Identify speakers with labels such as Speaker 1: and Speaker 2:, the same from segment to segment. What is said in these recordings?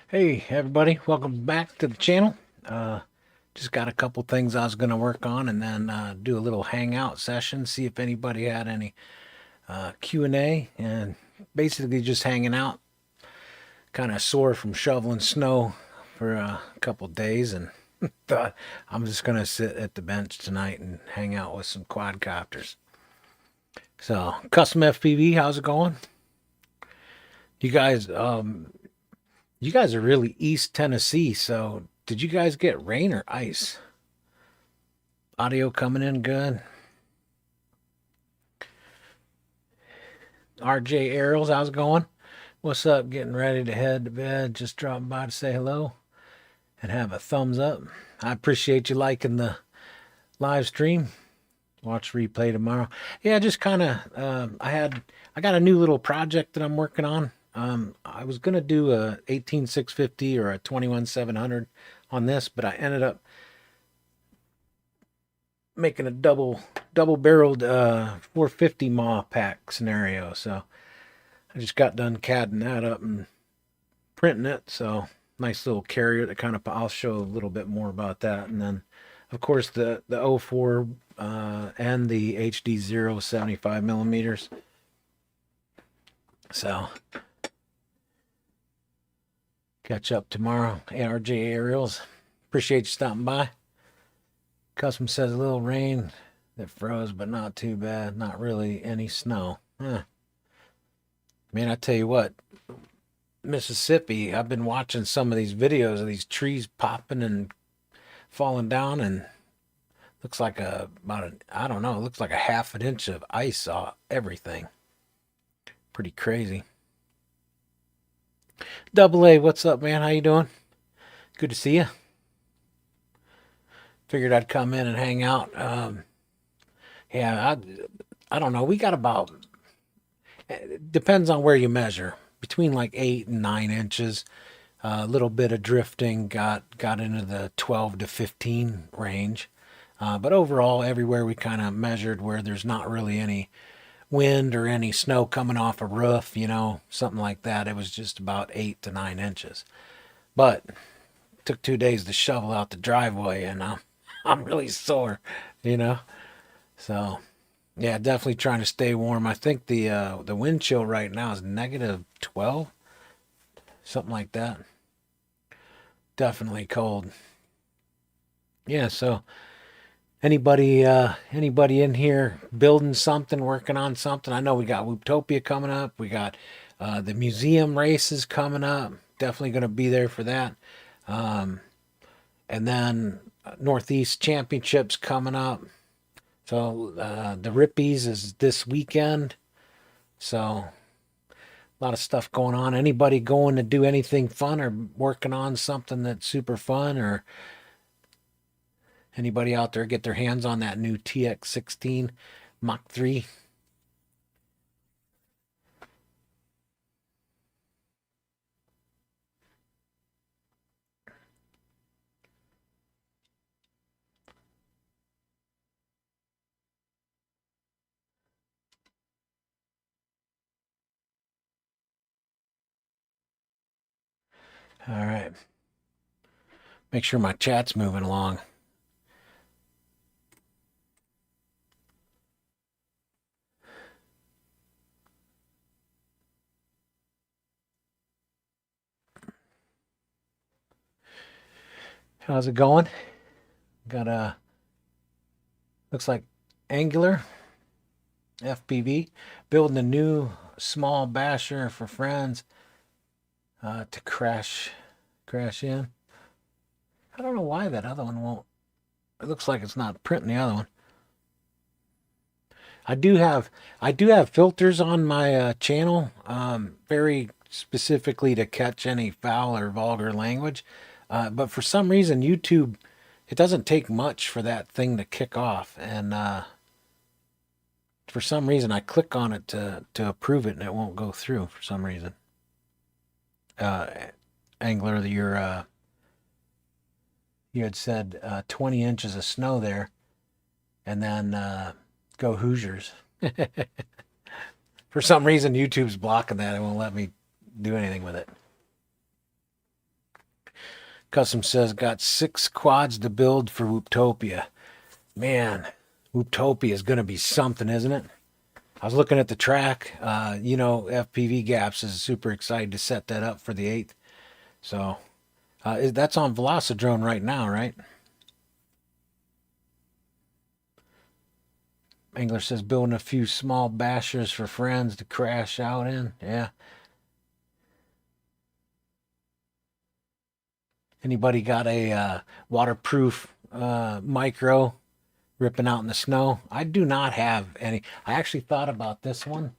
Speaker 1: Hey everybody, welcome back to the channel. Just got a couple things I was going to work on, and then do a little hangout session, see if anybody had any Q&A, and basically just hanging out. Kind of sore from shoveling snow for a couple days, and thought I'm just going to sit at the bench tonight and hang out with some quadcopters. So, Custom FPV, how's it going? You guys, you guys are really East Tennessee, so did you guys get rain or ice? Audio coming in good. RJ Aerials, how's it going? What's up? Getting ready to head to bed. Just dropping by to say hello and have a thumbs up. I appreciate you liking the live stream. Watch replay tomorrow. Yeah, just kind of, I got a new little project that I'm working on. I was going to do a 18650 or a 21700 on this, but I ended up making a double barreled 450 mah pack scenario. So I just got done CADing that up and printing it. So nice little carrier that kind of, I'll show a little bit more about that. And then of course the 04 and the HD0 75 millimeters. So catch up tomorrow. ARJ Aerials, appreciate you stopping by. Custom says a little rain that froze, but not too bad. Not really any snow. Man, I tell you what, Mississippi, I've been watching some of these videos of these trees popping and falling down, and looks like I don't know, looks like a half an inch of ice on everything. Pretty crazy. Double A, what's up, man? How you doing? Good to see you. Figured I'd come in and hang out. Yeah, I don't know. We got about, depends on where you measure, between like 8 and 9 inches. A little bit of drifting, got into the 12 to 15 range. But overall, everywhere we kind of measured where there's not really any wind or any snow coming off a roof, you know, something like that, it was just about 8 to 9 inches. But it took 2 days to shovel out the driveway, and I'm really sore, you know. So yeah, definitely trying to stay warm. I think the wind chill right now is -12, something like that. Definitely cold. Yeah, so anybody in here building something, working on something? I know we got Wooptopia coming up. We got the museum races coming up. Definitely going to be there for that. And then Northeast Championships coming up. So the Rippies is this weekend. So a lot of stuff going on. Anybody going to do anything fun or working on something that's super fun, or anybody out there get their hands on that new TX16 Mach 3? All right. Make sure my chat's moving along. How's it going? Got a, looks like Angular FPV, building a new small basher for friends to crash in. I don't know why that other one won't. It looks like it's not printing the other one. I do have filters on my channel, very specifically to catch any foul or vulgar language. But for some reason, YouTube it doesn't take much for that thing to kick off. And for some reason, I click on it to approve it, and it won't go through for some reason. Angler, you had said 20 inches of snow there, and then go Hoosiers. For some reason, YouTube's blocking that. It won't let me do anything with it. Custom says, got 6 quads to build for Wooptopia. Man, Wooptopia is going to be something, isn't it? I was looking at the track. FPV Gaps is super excited to set that up for the 8th. So that's on Velocidrone right now, right? Angler says, building a few small bashers for friends to crash out in. Yeah. Anybody got a waterproof micro ripping out in the snow? I do not have any. I actually thought about this one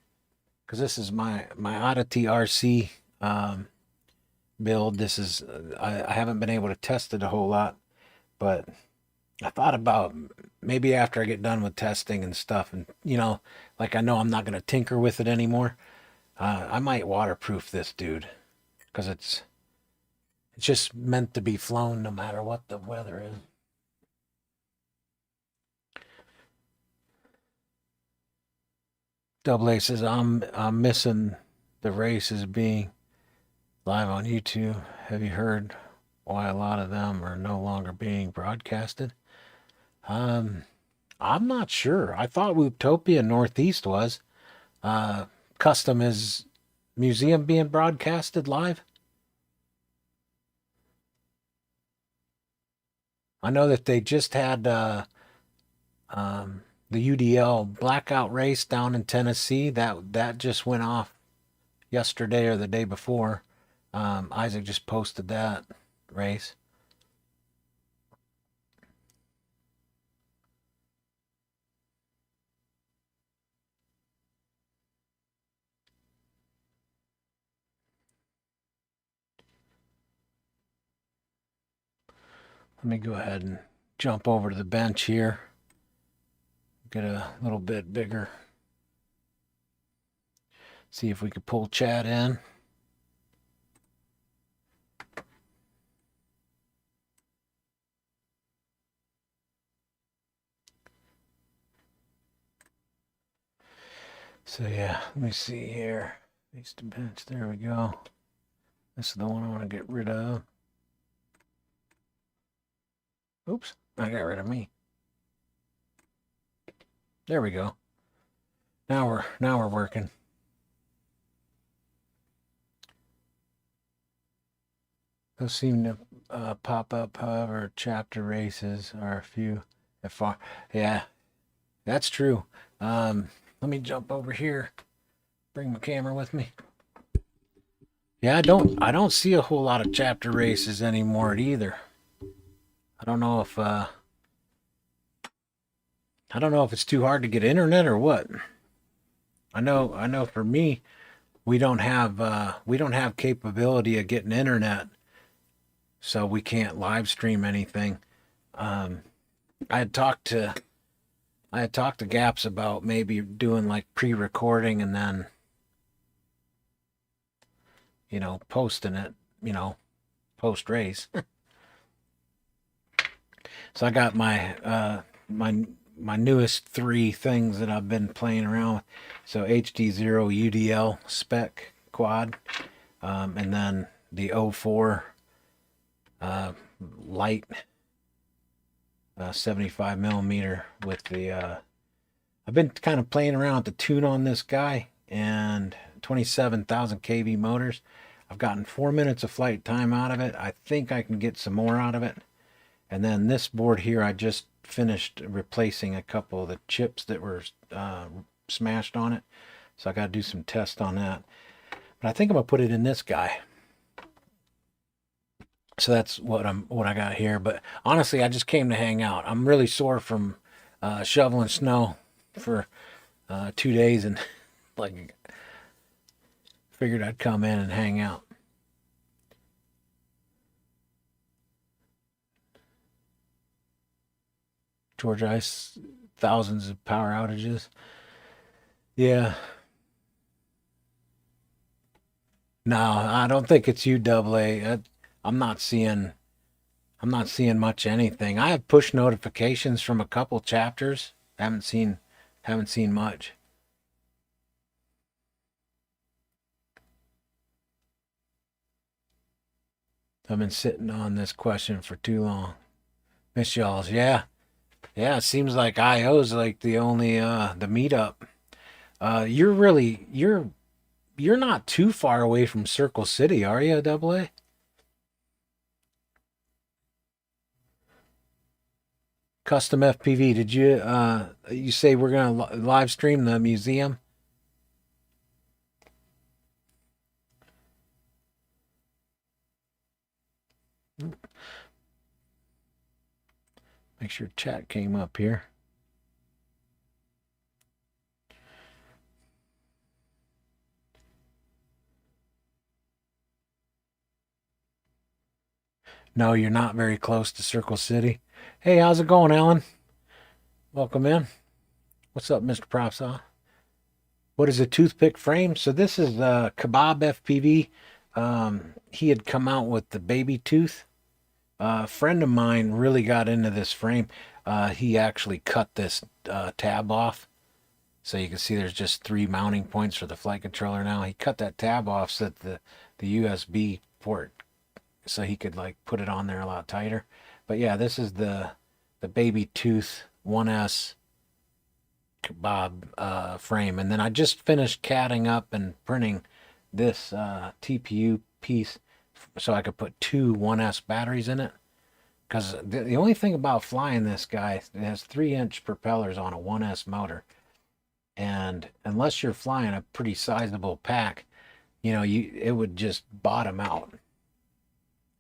Speaker 1: because this is my Oddity RC build. This is I haven't been able to test it a whole lot, but I thought about maybe after I get done with testing and stuff, and like I know I'm not going to tinker with it anymore. I might waterproof this dude because it's just meant to be flown no matter what the weather is. Double A says, I'm missing the races being live on YouTube. Have you heard why a lot of them are no longer being broadcasted? I'm not sure. I thought Wooptopia Northeast was. Custom is museum being broadcasted live. I know that they just had the UDL blackout race down in Tennessee. That just went off yesterday or the day before. Isaac just posted that race. Let me go ahead and jump over to the bench here. Get a little bit bigger. See if we could pull Chad in. So yeah, let me see here. Face to bench, there we go. This is the one I want to get rid of. Oops, I got rid of me. There we go. Now we're working. Those seem to pop up, however, chapter races are a few at far. Yeah, that's true. Let me jump over here. Bring my camera with me. Yeah, I don't see a whole lot of chapter races anymore either. I don't know if it's too hard to get internet or what. I know for me, we don't have capability of getting internet, so we can't live stream anything. I had talked to Gaps about maybe doing like pre-recording and then posting it, post race. So I got my my newest 3 things that I've been playing around with. So HD0 UDL spec quad, and then the 04 light 75 millimeter with the I've been kind of playing around with the tune on this guy and 27,000 kV motors. I've gotten 4 minutes of flight time out of it. I think I can get some more out of it. And then this board here, I just finished replacing a couple of the chips that were smashed on it. So I got to do some tests on that. But I think I'm going to put it in this guy. So that's what I got here. But honestly, I just came to hang out. I'm really sore from shoveling snow for 2 days, and like figured I'd come in and hang out. George Ice, thousands of power outages. Yeah. No, I don't think it's UAA. I'm not seeing I'm not seeing much anything. I have push notifications from a couple chapters. Haven't seen much. I've been sitting on this question for too long. Miss y'all's, yeah. Yeah, it seems like IO's like the only the meetup. You're not too far away from Circle City, are you, Double A? Custom FPV. Did you say we're gonna live stream the museum? Make sure chat came up here. No, you're not very close to Circle City. Hey, how's it going, Alan? Welcome in. What's up, Mr. Propsoff? What is a toothpick frame? So this is Kebab FPV. He had come out with the baby tooth. A friend of mine really got into this frame. He actually cut this tab off. So you can see there's just 3 mounting points for the flight controller now. He cut that tab off so that the USB port, so he could like put it on there a lot tighter. But yeah, this is the baby tooth 1S Kebab frame. And then I just finished catting up and printing this TPU piece so I could put 2 1S batteries in it. Because the only thing about flying this guy, it has 3-inch propellers on a 1S motor. And unless you're flying a pretty sizable pack, it would just bottom out.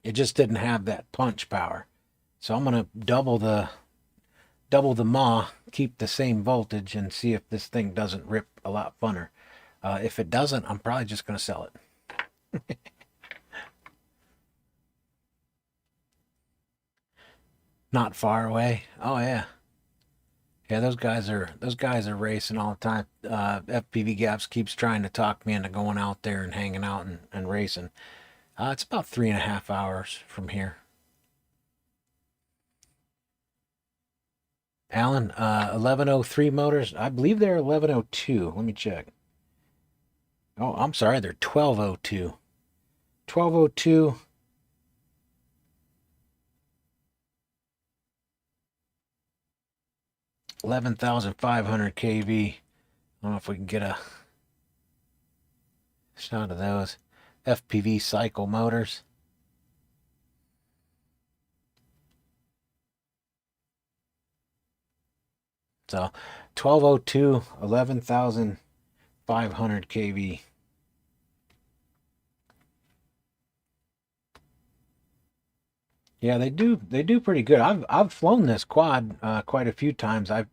Speaker 1: It just didn't have that punch power. So I'm gonna double the mah, keep the same voltage, and see if this thing doesn't rip a lot funner. If it doesn't, I'm probably just gonna sell it. Not far away. Oh yeah. Yeah, those guys are racing all the time. FPV Gaps keeps trying to talk me into going out there and hanging out and racing. It's about 3.5 hours from here. Alan, 1103 motors. I believe they're 1102. Let me check. Oh, I'm sorry, they're 1202. 1202. 11,500 kV. I don't know if we can get a shot of those. FPV cycle motors. So 1202, 11,500 kV. Yeah, they do pretty good. I've flown this quad quite a few times. I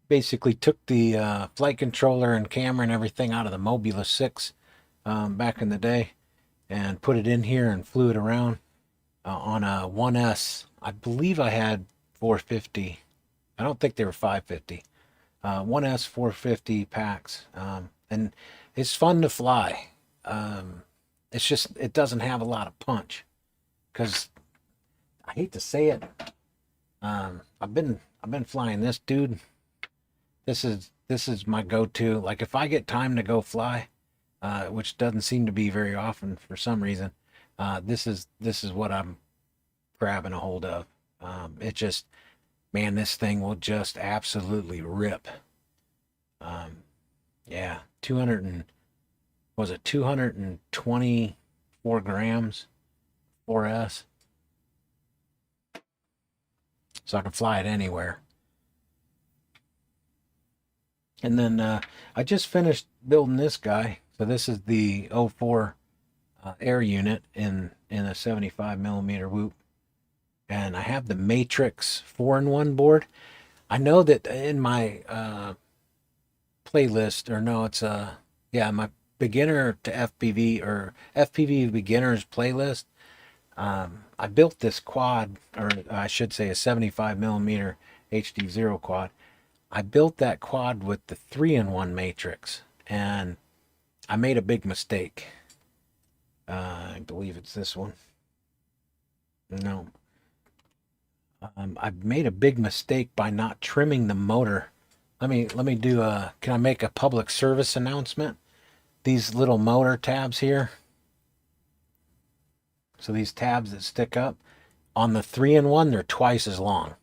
Speaker 1: basically took the flight controller and camera and everything out of the Mobula 6 back in the day and put it in here and flew it around on a 1S. I believe I had 450. I don't think they were 550. 1S 450 packs. And it's fun to fly. It's just it doesn't have a lot of punch because I hate to say it. I've been flying this dude. This is my go-to. Like if I get time to go fly, which doesn't seem to be very often for some reason, this is what I'm grabbing a hold of. It just, man, this thing will just absolutely rip. Yeah, 224 grams 4S, so I can fly it anywhere. And then I just finished building this guy. So this is the '04 air unit in a 75 millimeter whoop, and I have the Matrix 4-in-1 board. I know that in my playlist, or no, it's yeah, my beginner to FPV or FPV beginners playlist. I built this quad, or I should say a 75 millimeter HD0 quad. I built that quad with the 3-in-1 matrix, and I made a big mistake. I believe it's this one. No. I made a big mistake by not trimming the motor. Let me do a, can I make a public service announcement? These little motor tabs here. So these tabs that stick up on the 3-in-1, they're twice as long.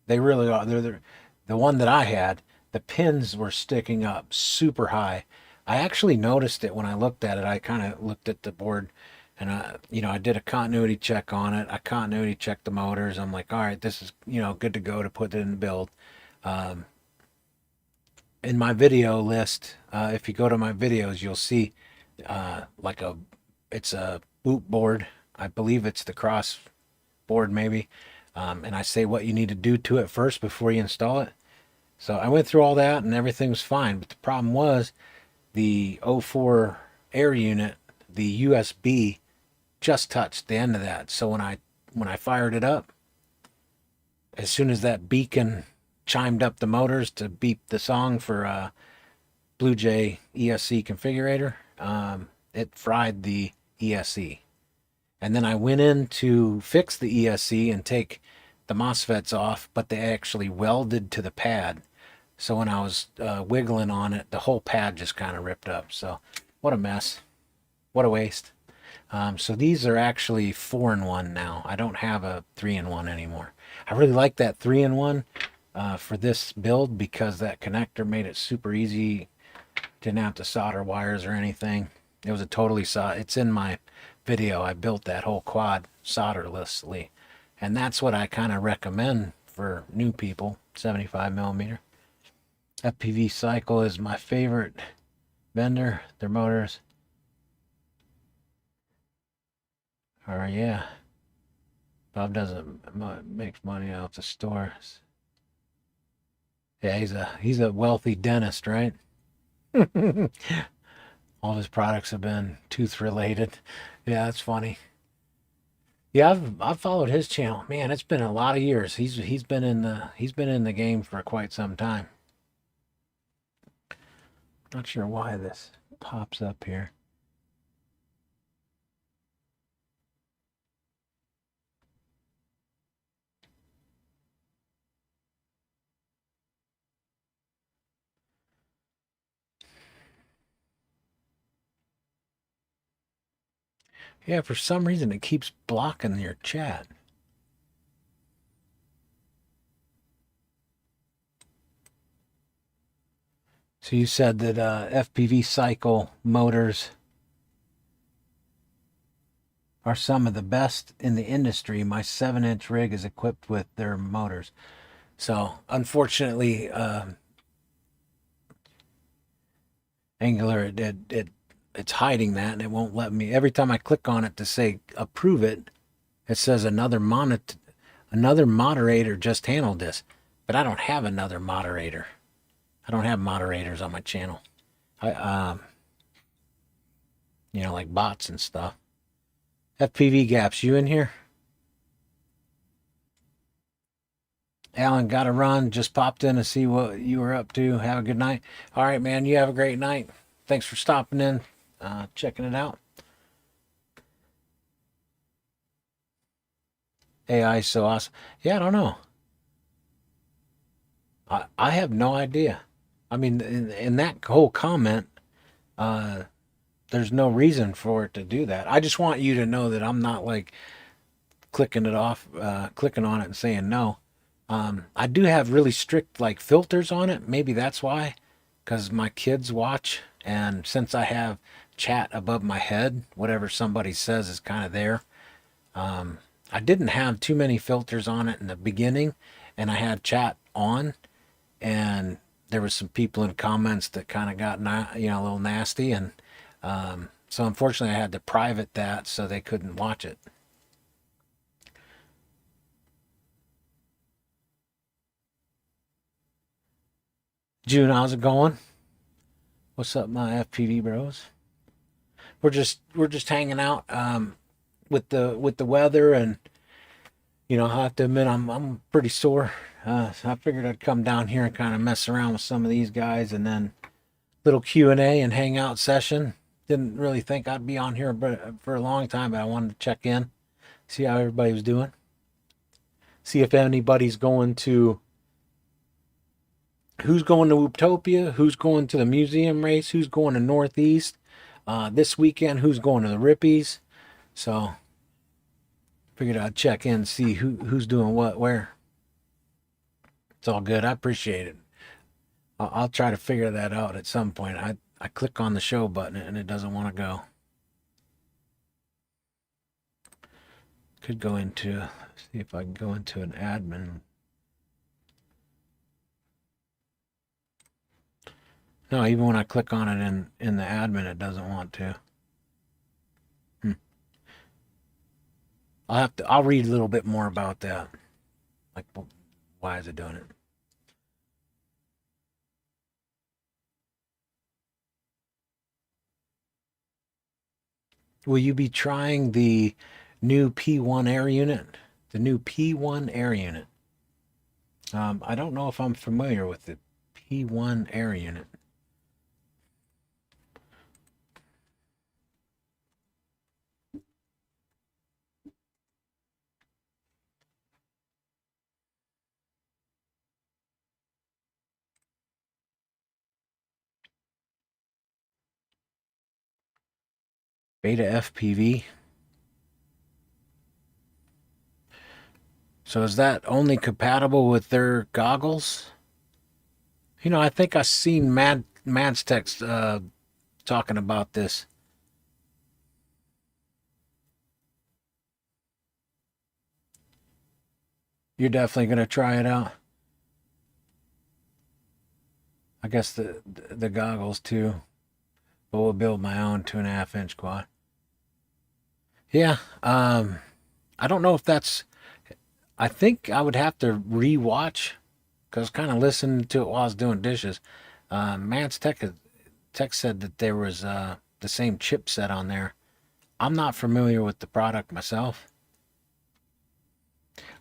Speaker 1: They really are. They're the one that I had, the pins were sticking up super high. I actually noticed it when I looked at it. I kind of looked at the board and I did a continuity check on it. I continuity checked the motors. I'm like, all right, this is, good to go to put it in build. Um, in my video list, if you go to my videos, you'll see like it's a boot board. I believe it's the cross board maybe. And I say what you need to do to it first before you install it. So I went through all that and everything was fine. But the problem was the 04 air unit, the USB just touched the end of that. So when I fired it up, as soon as that beacon chimed up the motors to beep the song for Blue Jay ESC configurator, it fried the ESC. And then I went in to fix the ESC and take the MOSFETs off, but they actually welded to the pad. So when I was wiggling on it, the whole pad just kind of ripped up. So what a mess. What a waste. So these are actually 4-in-1 now. I don't have a 3-in-1 anymore. I really like that 3-in-1 for this build because that connector made it super easy. Didn't have to solder wires or anything. It was a totally it's in my video. I built that whole quad solderlessly. And that's what I kind of recommend for new people, 75mm. FPV Cycle is my favorite vendor. Their motors are, yeah. Bob doesn't make money off the stores. Yeah, he's a wealthy dentist, right? All of his products have been tooth related. Yeah, that's funny. Yeah, I've followed his channel. Man, it's been a lot of years. He's been in the game for quite some time. Not sure why this pops up here. Yeah, for some reason it keeps blocking your chat. So you said that FPV Cycle motors are some of the best in the industry. My 7-inch rig is equipped with their motors. So unfortunately, Angular it's hiding that and it won't let me. Every time I click on it to say approve it, it says another moderator just handled this, but I don't have another moderator. I don't have moderators on my channel. I like bots and stuff. FPV Gaps, you in here? Alan, gotta run. Just popped in to see what you were up to. Have a good night. All right, man. You have a great night. Thanks for stopping in, checking it out. AI is so awesome. Yeah, I don't know. I have no idea. I mean, in that whole comment, uh, there's no reason for it to do that. I just want you to know that I'm not like clicking on it and saying no. I do have really strict like filters on it. Maybe that's why, because my kids watch, and since I have chat above my head, whatever somebody says is kind of there. I didn't have too many filters on it in the beginning, and I had chat on, and there was some people in comments that kind of got a little nasty, and so unfortunately I had to private that so they couldn't watch it. June, how's it going? What's up, my FPV bros? We're just hanging out with the weather, and I have to admit I'm pretty sore. So I figured I'd come down here and kind of mess around with some of these guys, and then little Q&A and hangout session. Didn't really think I'd be on here for a long time, but I wanted to check in, see how everybody was doing, see if anybody's going to who's going to Utopia, who's going to the museum race, who's going to Northeast this weekend, who's going to the Rippies. So figured I'd check in, see who's doing what where. It's all good. I appreciate it. I'll try to figure that out at some point. I click on the show button and it doesn't want to go. Could go into, see if I can go into an admin. No, even when I click on it in the admin, it doesn't want to. I'll read a little bit more about that. Like, why is it doing it? Will you be trying the new P1 air unit? The new P1 air unit. I don't know if I'm familiar with the P1 air unit. Beta FPV. So is that only compatible with their goggles? I think I seen Mad's text talking about this. You're definitely gonna try it out. I guess the goggles too, but we'll build my own 2.5 inch quad. Yeah, I don't know if that's. I think I would have to rewatch because kind of listening to it while I was doing dishes. Man's Tech said that there was the same chipset on there. I'm not familiar with the product myself.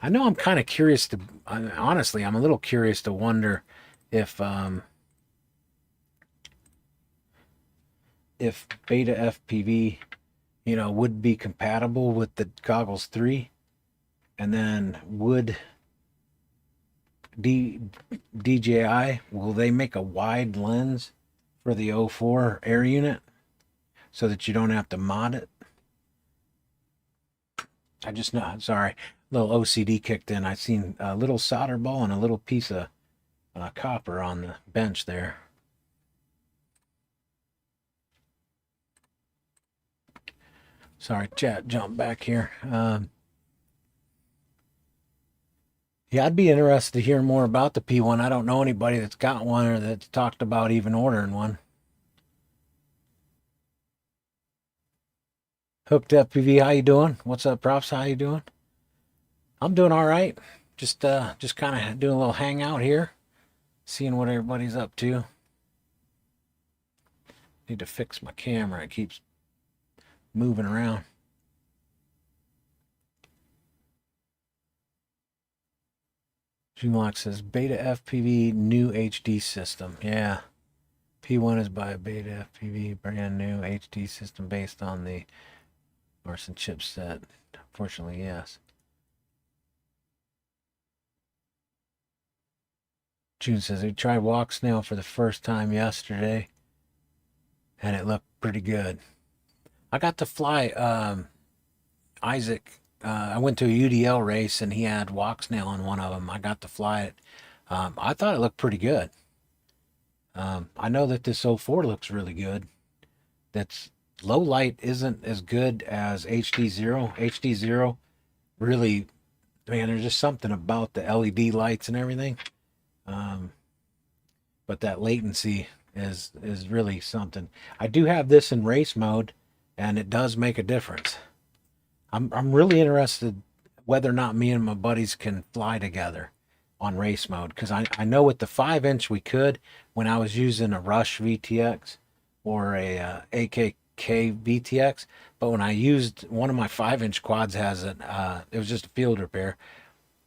Speaker 1: I know I'm kind of curious to. Honestly, I'm a little curious to wonder if if Beta FPV, would be compatible with the Goggles 3, and then would DJI, will they make a wide lens for the O4 air unit so that you don't have to mod it? I just know, sorry, a little OCD kicked in. I seen a little solder ball and a little piece of copper on the bench there. Sorry, chat, jump back here. Yeah, I'd be interested to hear more about the P1. I don't know anybody that's got one or that's talked about even ordering one. Hooked FPV, how you doing? What's up, Props? How you doing? I'm doing all right. Just kind of doing a little hangout here, seeing what everybody's up to. Need to fix my camera. It keeps moving around. Gmlock says Beta FPV new HD system. Yeah. P1 is by Beta FPV, brand new HD system based on the Larson chipset. Unfortunately, yes. June says we tried walk snail for the first time yesterday, and it looked pretty good. I got to fly Isaac. I went to a UDL race, and he had walk snail on one of them. I got to fly it. I thought it looked pretty good. I know that this 04 looks really good. That's low light isn't as good as HD0. HD0 really, man, there's just something about the LED lights and everything. But that latency is really something. I do have this in race mode, and it does make a difference. I'm really interested whether or not me and my buddies can fly together on race mode, because I know with the 5-inch we could when I was using a Rush VTX or a AK K VTX. But when I used one of my 5-inch quads, has an it was just a field repair,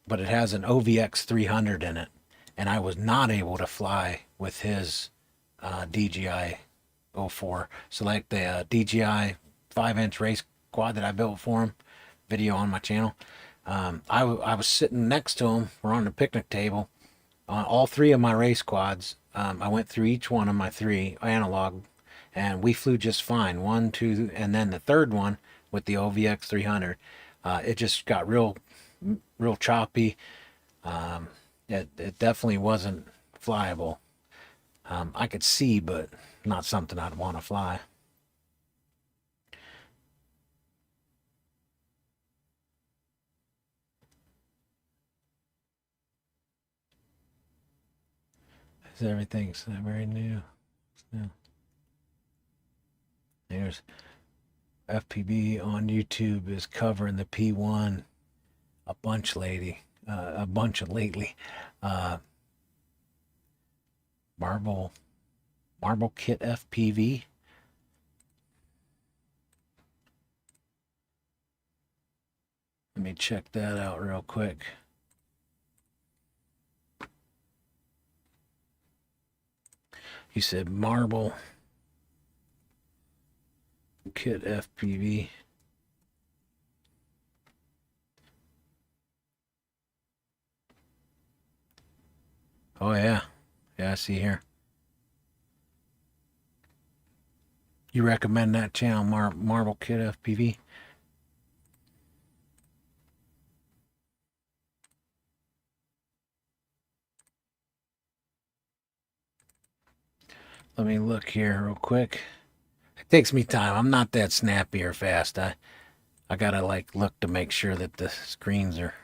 Speaker 1: but it has an OVX 300 in it, and I was not able to fly with his DJI 04. So like the DJI 5-inch race quad that I built for him, video on my channel. I was sitting next to him. We're on the picnic table. On all three of my race quads, I went through each one of my 3 analog, and we flew just fine. 1, 2, and then the third one with the OVX 300, it just got real choppy. It definitely wasn't flyable. I could see, but not something I'd want to fly. Everything's very new. Yeah. There's FPV on YouTube is covering the P1 a bunch lately. Marble Kit FPV. Let me check that out real quick. You said Marble Kit FPV. Oh yeah, I see here. You recommend that channel, Marble Kit FPV? Let me look here real quick. It takes me time. I'm not that snappy or fast. I gotta like look to make sure that the screens are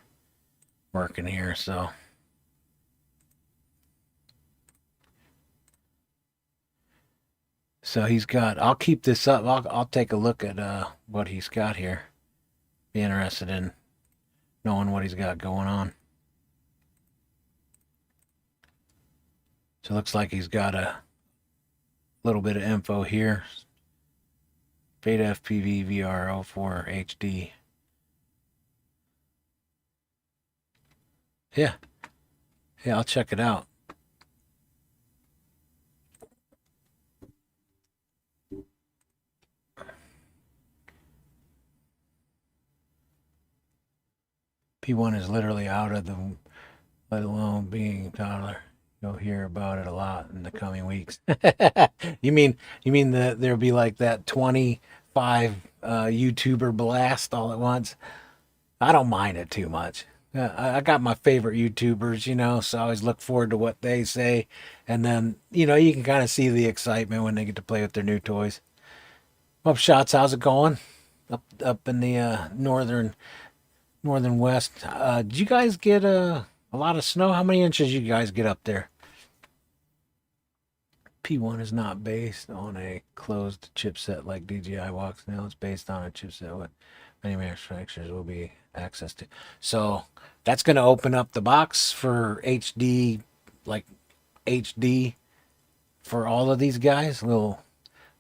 Speaker 1: working here. So he's got. I'll keep this up. I'll take a look at what he's got here. Be interested in knowing what he's got going on. So it looks like he's got a little bit of info here. Beta FPV VR 04 HD. Yeah, I'll check it out. P1 is literally out of the, let alone being toddler. You'll hear about it a lot in the coming weeks. You mean there'll be like that 25 YouTuber blast all at once? I don't mind it too much. I got my favorite YouTubers, so I always look forward to what they say, and then you can kind of see the excitement when they get to play with their new toys. Up shots, how's it going? Up in the northern west. Did you guys get a lot of snow? How many inches you guys get up there? P1 is not based on a closed chipset like DJI Walks now. It's based on a chipset with many manufacturers will be access to. So that's going to open up the box for HD, like HD for all of these guys. Little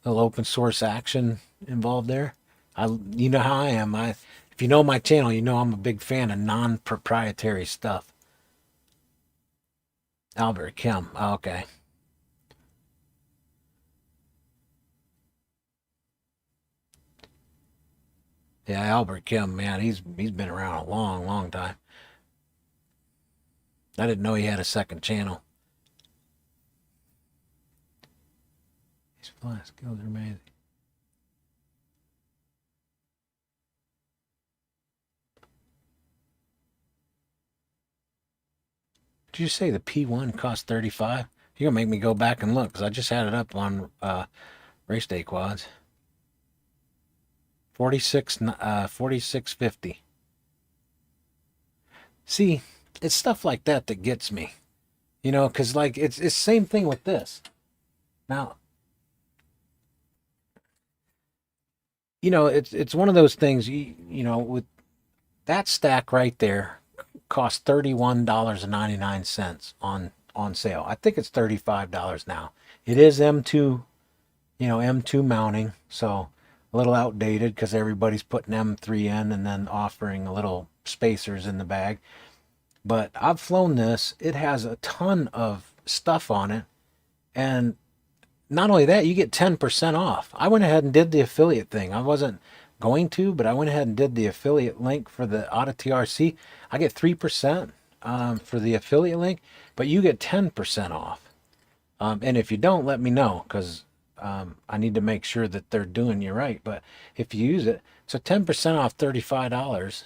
Speaker 1: open source action involved there. You know how I am. If you know my channel, you know I'm a big fan of non-proprietary stuff. Albert Kim. Oh, okay. Yeah, Albert Kim, man, he's been around a long time. I didn't know he had a second channel. His fly skills are amazing. Did you say the P1 cost 35? You're gonna make me go back and look because I just had it up on race day quads. 46.50. See, it's stuff like that that gets me, because like it's the same thing with this. Now, it's one of those things. With that stack right there, cost $31.99 on sale. I think it's $35 now. It is M2, M2 mounting, so a little outdated because everybody's putting M3 in and then offering a little spacers in the bag. But I've flown this. It has a ton of stuff on it. And not only that, you get 10% off. I went ahead and did the affiliate thing. I wasn't going to, but I went ahead and did the affiliate link for the Auto TRC. I get 3% for the affiliate link, but you get 10% off. And if you don't, let me know, because I need to make sure that they're doing you right. But if you use it, so 10% off $35,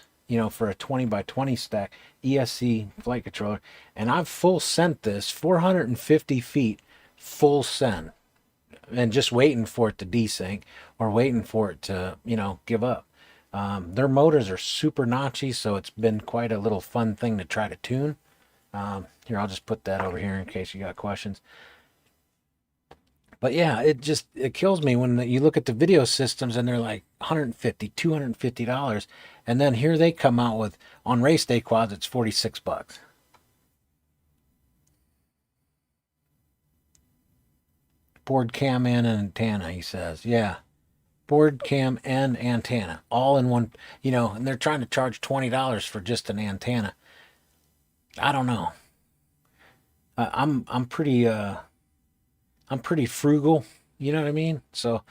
Speaker 1: for a 20 by 20 stack ESC flight controller. And I've full sent this 450 feet, full send, and just waiting for it to desync or waiting for it to, give up. Their motors are super notchy, so it's been quite a little fun thing to try to tune. Here, I'll just put that over here in case you got questions. But yeah, it kills me when you look at the video systems and they're like $150, $250, and then here they come out with, on race day quads, it's $46. Board cam and antenna, he says. Yeah, board cam and antenna, all in one. And they're trying to charge $20 for just an antenna. I don't know. I'm pretty frugal, you know what I mean? So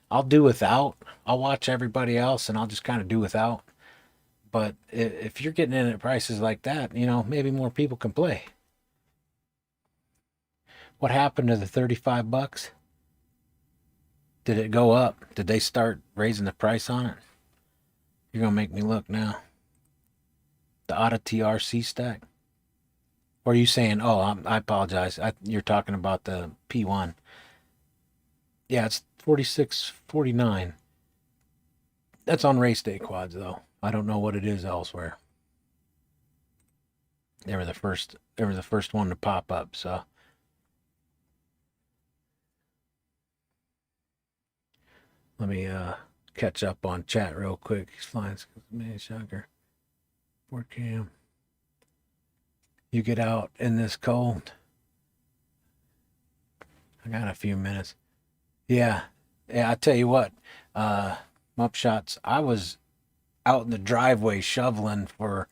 Speaker 1: I'll do without. I'll watch everybody else and I'll just kind of do without. But if you're getting in at prices like that, maybe more people can play. What happened to the $35? Did it go up? Did they start raising the price on it? You're going to make me look now. The Auto TRC stack? Or are you saying, oh, I apologize. You're talking about the P1. Yeah, it's 46.49. That's on race day quads, though. I don't know what it is elsewhere. They were the first one to pop up, so. Let me catch up on chat real quick. He's flying shocker. Board cam. You get out in this cold. I got a few minutes. Yeah, I tell you what, Mupshots, I was out in the driveway shoveling for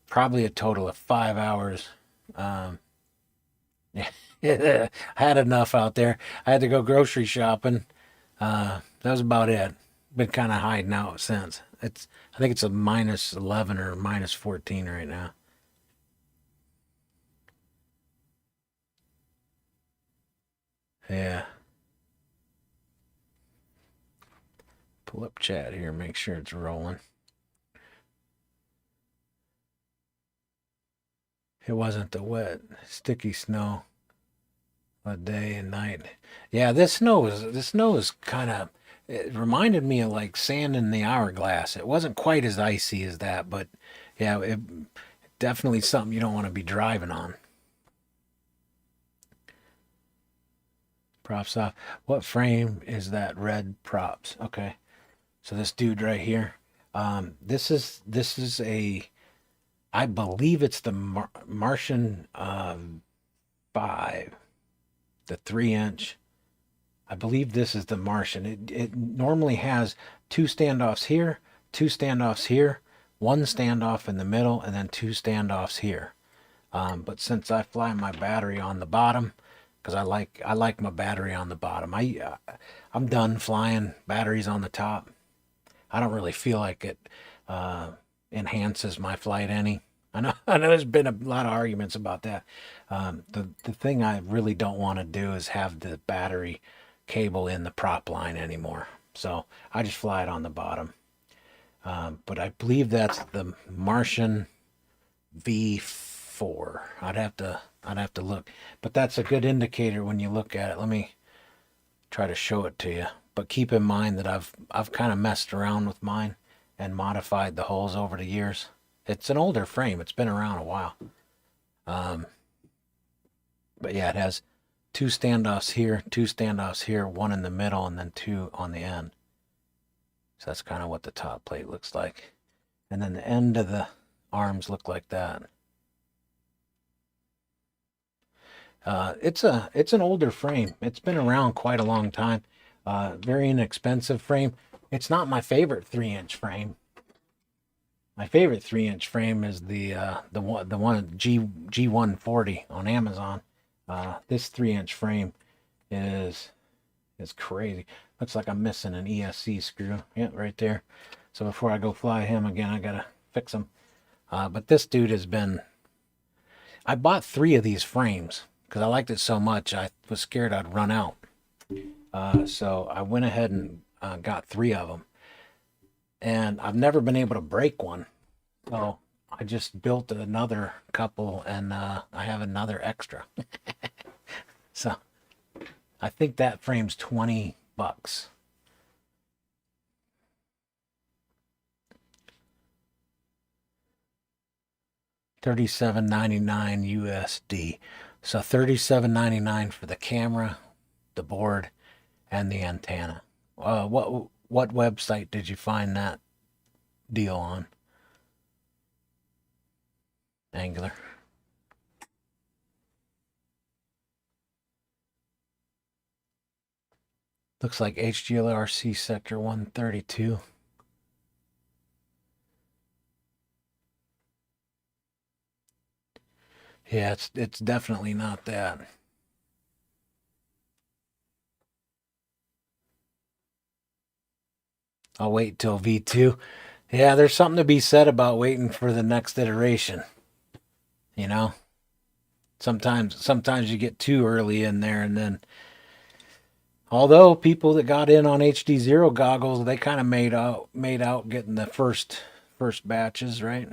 Speaker 1: probably a total of 5 hours. Yeah, I had enough out there. I had to go grocery shopping. That was about it. Been kind of hiding out since. I think it's a minus 11 or minus 14 right now. Yeah. Pull up chat here, make sure it's rolling. It wasn't the wet, sticky snow a day and night. Yeah, this snow is kind of, it reminded me of like sand in the hourglass. It wasn't quite as icy as that, but yeah, it definitely something you don't want to be driving on. Propsoff. What frame is that red props? Okay. So this dude right here, this is a, I believe it's the Martian 5, the 3-inch. I believe this is the Martian. It normally has 2 standoffs here, 2 standoffs here, 1 standoff in the middle, and then 2 standoffs here. But since I fly my battery on the bottom, because I like my battery on the bottom. I'm done flying batteries on the top. I don't really feel like it enhances my flight any. I know there's been a lot of arguments about that. The thing I really don't want to do is have the battery cable in the prop line anymore. So I just fly it on the bottom. But I believe that's the Martian V4. I'd have to look. But that's a good indicator when you look at it. Let me try to show it to you. But keep in mind that I've kind of messed around with mine and modified the holes over the years. It's an older frame. It's been around a while. But yeah, it has 2 standoffs here, 2 standoffs here, 1 in the middle, and then 2 on the end. So that's kind of what the top plate looks like. And then the end of the arms look like that. It's an older frame. It's been around quite a long time. Very inexpensive frame. It's not my favorite 3-inch frame. My favorite 3-inch frame is the one G140 on Amazon. This 3-inch frame is crazy. Looks like I'm missing an ESC screw. Yeah, right there. So before I go fly him again, I gotta fix him. But this dude has been. I bought 3 of these frames because I liked it so much. I was scared I'd run out. So I went ahead and got 3 of them, and I've never been able to break one. So I just built another couple, and I have another extra. So I think that frame's $20. $37.99 USD. So $37.99 for the camera, the board, and the antenna. What website did you find that deal on? Angular. Looks like HGLRC sector 132. Yeah, it's definitely not that. I'll wait till V2. Yeah, there's something to be said about waiting for the next iteration. You know, sometimes you get too early in there, and then although people that got in on HD0 goggles, they kind of made out getting the first batches, right?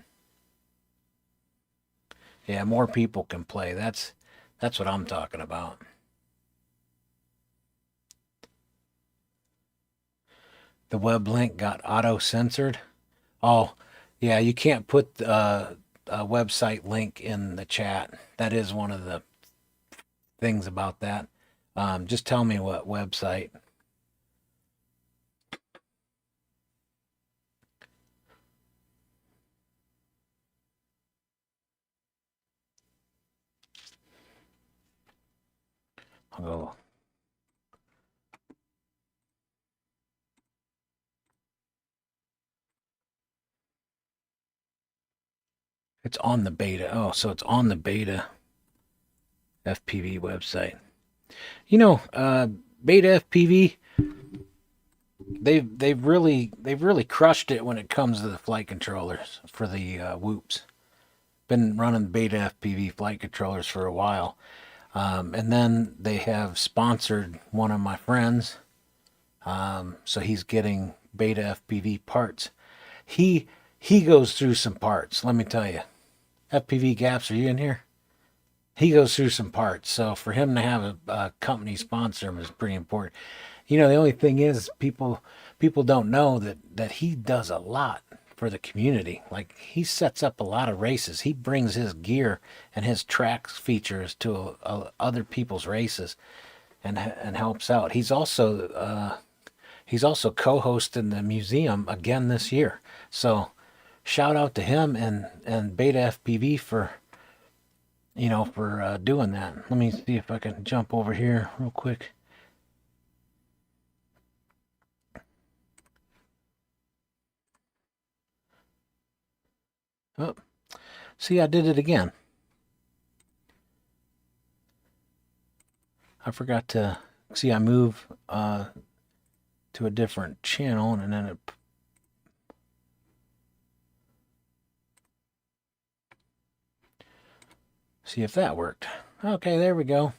Speaker 1: Yeah, more people can play. That's what I'm talking about. The web link got auto censored. Oh, yeah, you can't put a website link in the chat. That is one of the things about that. Just tell me what website. I'll go. It's on the beta. Oh, so it's on the beta FPV website. You know, beta FPV, they've really crushed it when it comes to the flight controllers for the whoops. Been running beta FPV flight controllers for a while, and then they have sponsored one of my friends, so he's getting beta FPV parts. He goes through some parts. Let me tell you, FPV Gaps, are you in here? He goes through some parts. So for him to have a company sponsor him is pretty important. You know, the only thing is people don't know that he does a lot for the community. Like he sets up a lot of races. He brings his gear and his track features to other people's races and helps out. He's also co-hosting the museum again this year. So shout out to him and Beta FPV for doing that. Let me see if I can jump over here real quick. Oh, see, I did it again. I forgot to see. I move to a different channel, and then it. See if that worked. Okay, there we go.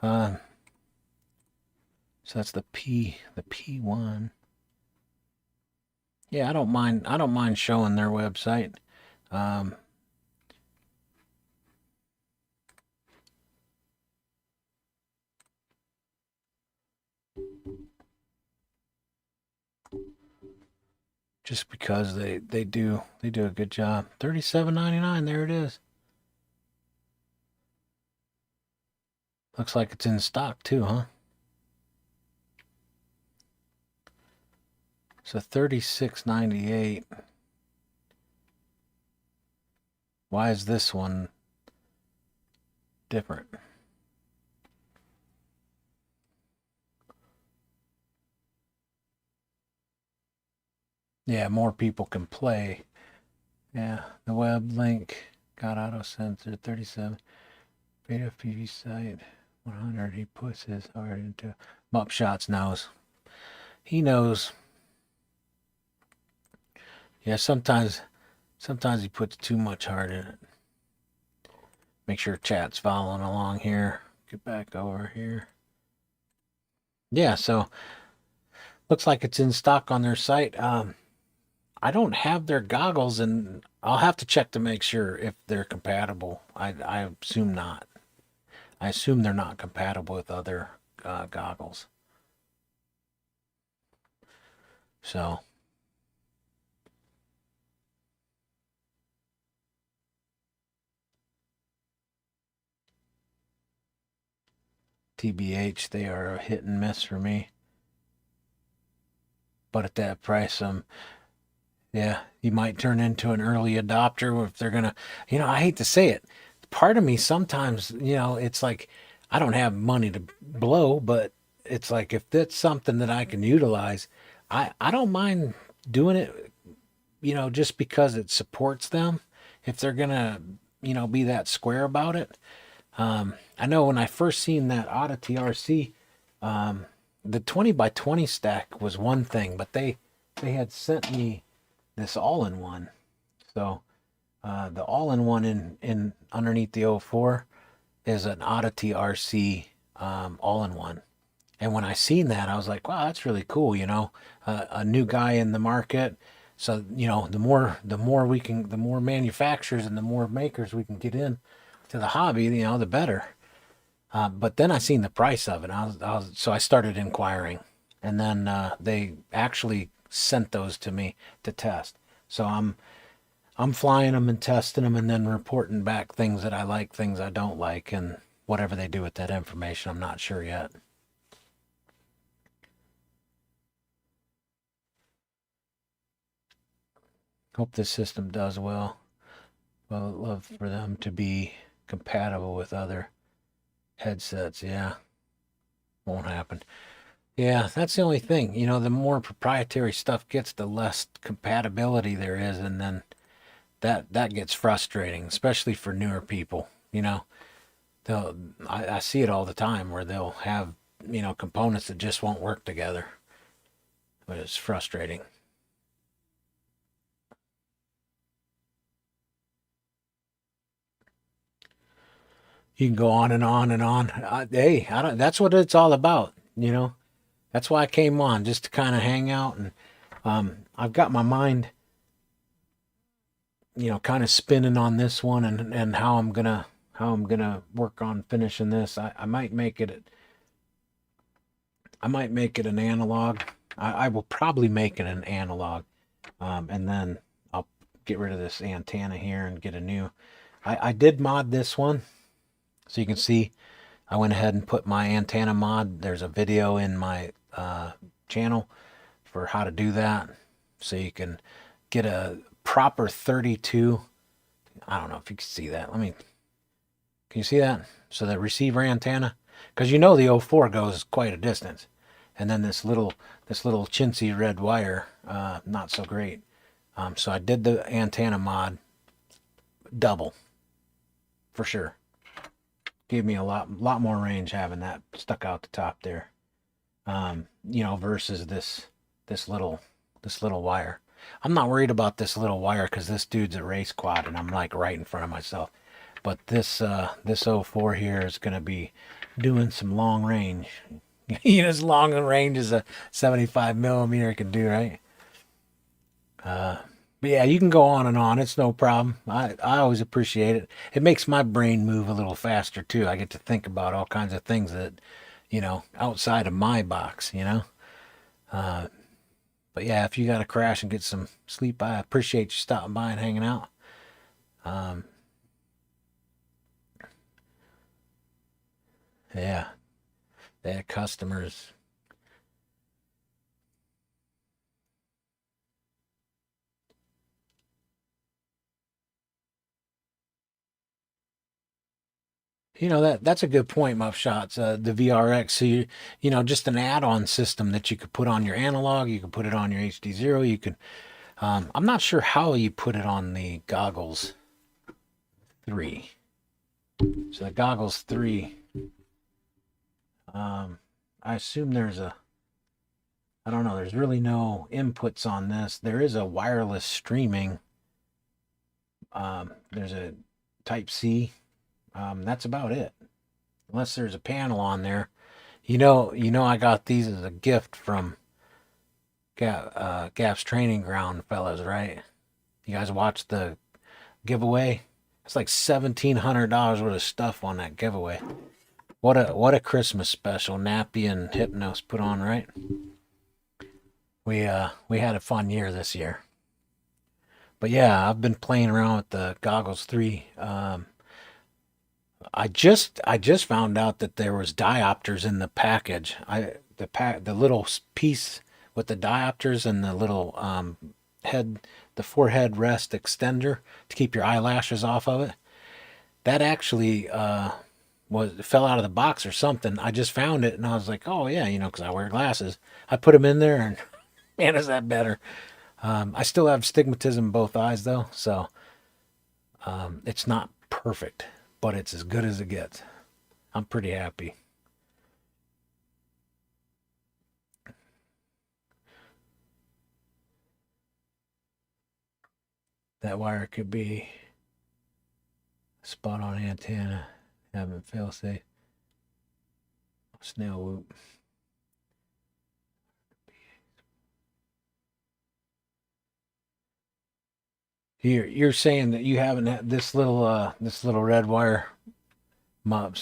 Speaker 1: So that's the P1. Yeah, I don't mind showing their website. Just because they do a good job. $37.99. There it is. Looks like it's in stock too, huh? So $36.98. Why is this one different? Yeah, more people can play. Yeah, the web link got auto sensor 37. Beta FPV site 100. He puts his heart into Mupshots knows. He knows. Yeah, sometimes he puts too much heart in it. Make sure chat's following along here. Get back over here. Yeah, so looks like it's in stock on their site. I don't have their goggles, and I'll have to check to make sure if they're compatible. I assume not. I assume they're not compatible with other goggles. So TBH, they are a hit and miss for me. But at that price, yeah, you might turn into an early adopter if they're gonna, I hate to say it. Part of me sometimes, it's like I don't have money to blow, but it's like if that's something that I can utilize, I don't mind doing it, just because it supports them. If they're gonna, be that square about it. I know when I first seen that Oddity RC, the 20 by 20 stack was one thing, but they had sent me this all-in-one. So the all-in-one in underneath the 04 is an Oddity RC all-in-one. And when I seen that, I was like, wow, that's really cool. A new guy in the market. So the more manufacturers and the more makers we can get in to the hobby, the better. But then I seen the price of it. So I started inquiring, and then they actually sent those to me to test. So I'm flying them and testing them, and then reporting back things that I like, things I don't like, and whatever they do with that information, I'm not sure yet. Hope this system does well. Well, I'd love for them to be compatible with other headsets. Yeah, won't happen. Yeah, that's the only thing. The more proprietary stuff gets, the less compatibility there is, and then that gets frustrating, especially for newer people. I see it all the time where they'll have components that just won't work together, but it's frustrating. You can go on and on and on. Hey, I don't. That's what it's all about. That's why I came on, just to kind of hang out, and I've got my mind, kind of spinning on this one, and how I'm gonna work on finishing this. I might make it. I might make it an analog. I will probably make it an analog, and then I'll get rid of this antenna here and get a new. I did mod this one, so you can see. I went ahead and put my antenna mod. There's a video in my channel for how to do that, so you can get a proper 32. I don't know if you can see that. Can you see that? So the receiver antenna, because the 04 goes quite a distance, and then this little chintzy red wire, not so great. So I did the antenna mod double for sure. Gave me a lot more range having that stuck out the top there. Versus this little wire. I'm not worried about this little wire because this dude's a race quad and I'm like right in front of myself. But this 04 here is going to be doing some long range. As long range as a 75 millimeter can do, right? But yeah, you can go on and on. It's no problem. I always appreciate it. It makes my brain move a little faster too. I get to think about all kinds of things that, outside of my box, But yeah, if you got to crash and get some sleep, I appreciate you stopping by and hanging out. Yeah, that customers. That's a good point, Muff Shots. The VRX, so just an add-on system that you could put on your analog. You could put it on your HD0. You could I'm not sure how you put it on the Goggles 3. So the Goggles 3, I assume I don't know, there's really no inputs on this. There is a wireless streaming. There's a Type C. That's about it. Unless there's a panel on there. I got these as a gift from Gap's Training Ground, fellas, right? You guys watched the giveaway? It's like $1,700 worth of stuff on that giveaway. What a Christmas special Nappy and Hypnos put on, right? We had a fun year this year. But yeah, I've been playing around with the Goggles 3. I just found out that there was diopters in the package. The little piece with the diopters and the little the forehead rest extender to keep your eyelashes off of it. That actually fell out of the box or something. I just found it and I was like, oh yeah, because I wear glasses. I put them in there and man, is that better. I still have stigmatism in both eyes though, so it's not perfect, but it's as good as it gets. I'm pretty happy. That wire could be spot on antenna, having fail safe. Snail whoop. You're saying that you haven't had this little red wire mup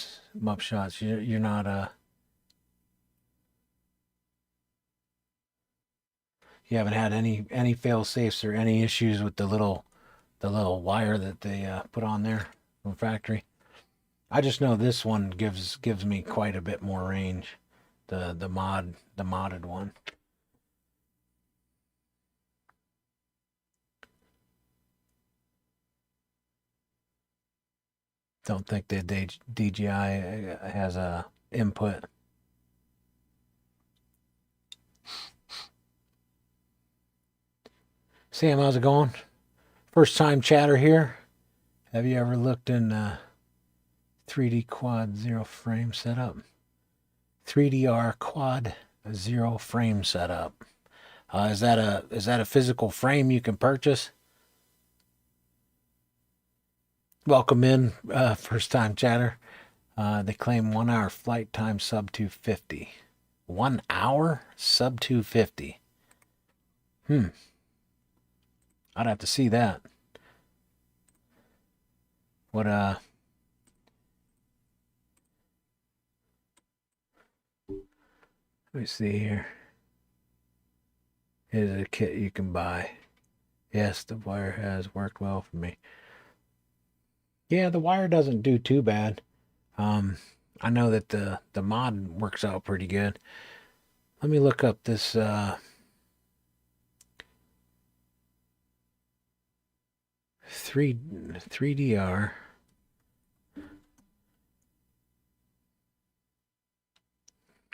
Speaker 1: shots. You're not you haven't had any fail safes or any issues with the little wire that they put on there from factory. I just know this one gives me quite a bit more range. The modded one. Don't think the DJI has a input. Sam, how's it going? First time chatter here. Have you ever looked in 3D quad zero frame setup? 3DR quad zero frame setup. Is that a physical frame you can purchase? Welcome in, first time chatter. They claim 1 hour flight time sub 250. 1 hour sub 250. I'd have to see that. What let me see here. Here's a kit you can buy. Yes, the wire has worked well for me. Yeah, the wire doesn't do too bad. I know that the mod works out pretty good. Let me look up this 3DR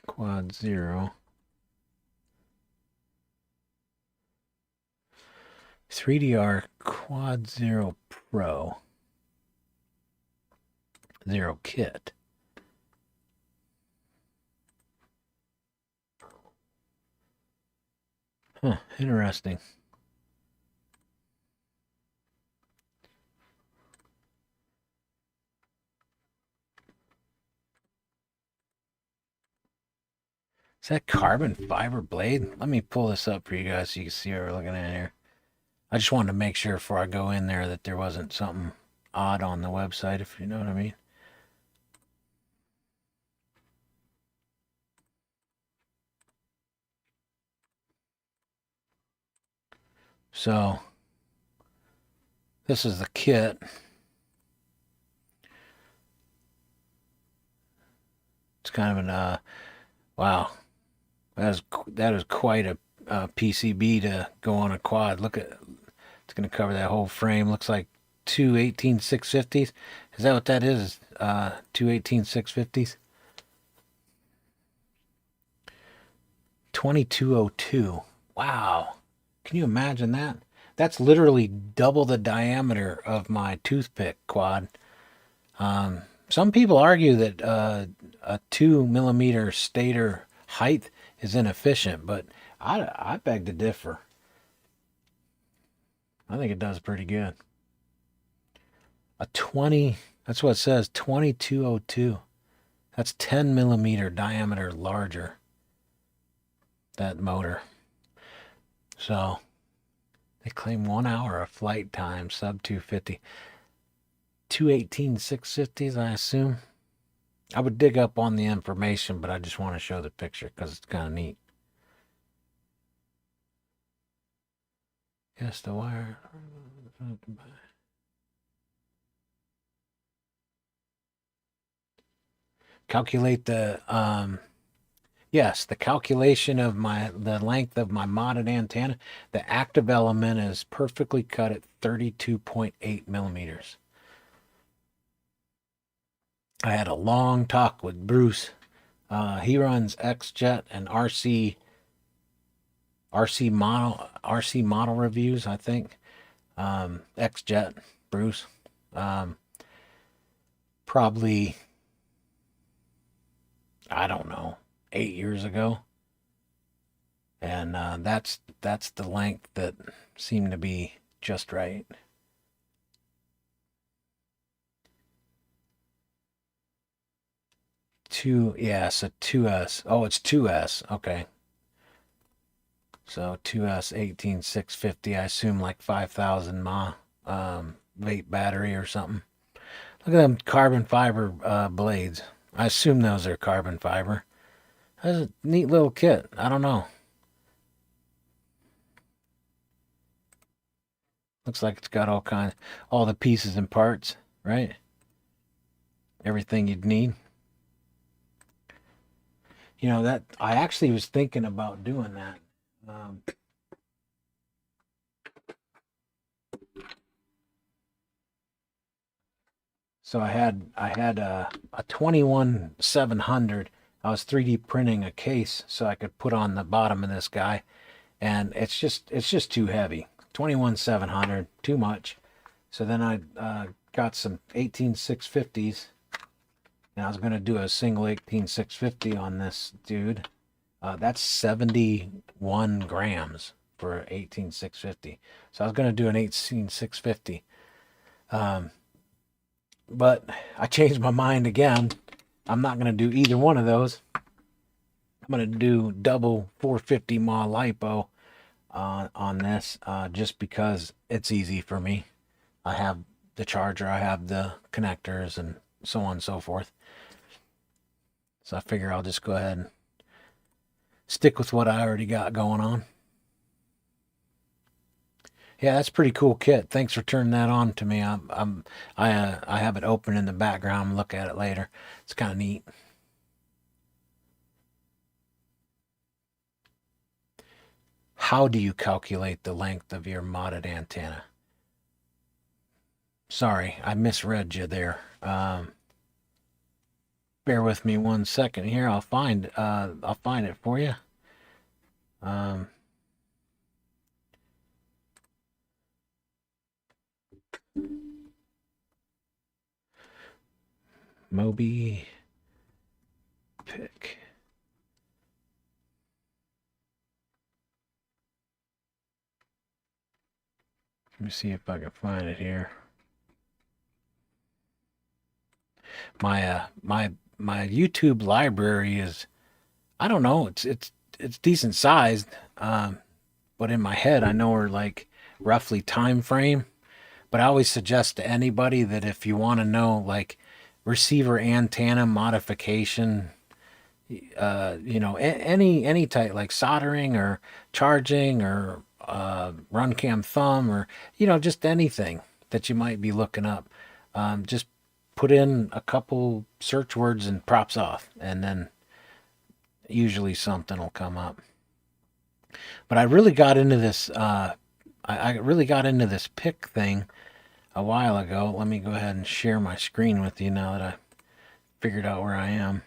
Speaker 1: quad zero. 3DR quad zero pro zero kit. Huh, interesting. Is that carbon fiber blade? Let me pull this up for you guys so you can see what we're looking at here. I just wanted to make sure before I go in there that there wasn't something odd on the website, if you know what I mean. So, this is the kit. It's kind of an, wow. That is quite a PCB to go on a quad. Look at, it's going to cover that whole frame. Looks like two 18650s. Is that what that is? Two 18650s. 2202. Wow. Can you imagine that? That's literally double the diameter of my toothpick quad. Some people argue that a 2 millimeter stator height is inefficient, but I beg to differ. I think it does pretty good. A 20, that's what it says, 2202. That's 10 millimeter diameter larger, that motor. So they claim 1 hour of flight time, sub 250. 218 650s, I assume. I would dig up on the information, but I just want to show the picture because it's kind of neat. Yes, the wire. Calculate the yes, the calculation of the length of my modded antenna. The active element is perfectly cut at 32.8 millimeters. I had a long talk with Bruce. He runs XJet and RC model reviews, I think. XJet, Bruce. Probably, I don't know, 8 years ago. And that's the length that seemed to be just right. So 2S. Oh, it's 2S. Okay. So 2S 18650. I assume like 5,000 mAh weight battery or something. Look at them carbon fiber blades. I assume those are carbon fiber. That's a neat little kit. I don't know. Looks like it's got all the pieces and parts, right? Everything you'd need. You know, that I actually was thinking about doing that. So I had a 21700. I was 3D printing a case so I could put on the bottom of this guy, and it's just too heavy. 21700, too much. So then I got some 18650s, and I was going to do a single 18650 on this dude. That's 71 grams for 18650. So I was going to do an 18650. But I changed my mind again. I'm not going to do either one of those. I'm going to do double 450 mAh lipo on this just because it's easy for me. I have the charger, I have the connectors, and so on and so forth. So I figure I'll just go ahead and stick with what I already got going on. Yeah, that's a pretty cool kit. Thanks for turning that on to me. I have it open in the background. Look at it later. It's kind of neat. How do you calculate the length of your modded antenna? Sorry, I misread you there. Bear with me 1 second here. I'll find it for you. Moby pick. Let me see if I can find it here. My YouTube library is, I don't know, it's decent sized. But in my head I know we're like roughly time frame. But I always suggest to anybody that if you want to know like receiver antenna modification, any type like soldering or charging or run cam thumb or just anything that you might be looking up, just put in a couple search words in Propsoff, and then usually something will come up. But I really got into this. I really got into this pick thing a while ago. Let me go ahead and share my screen with you now that I figured out where I am.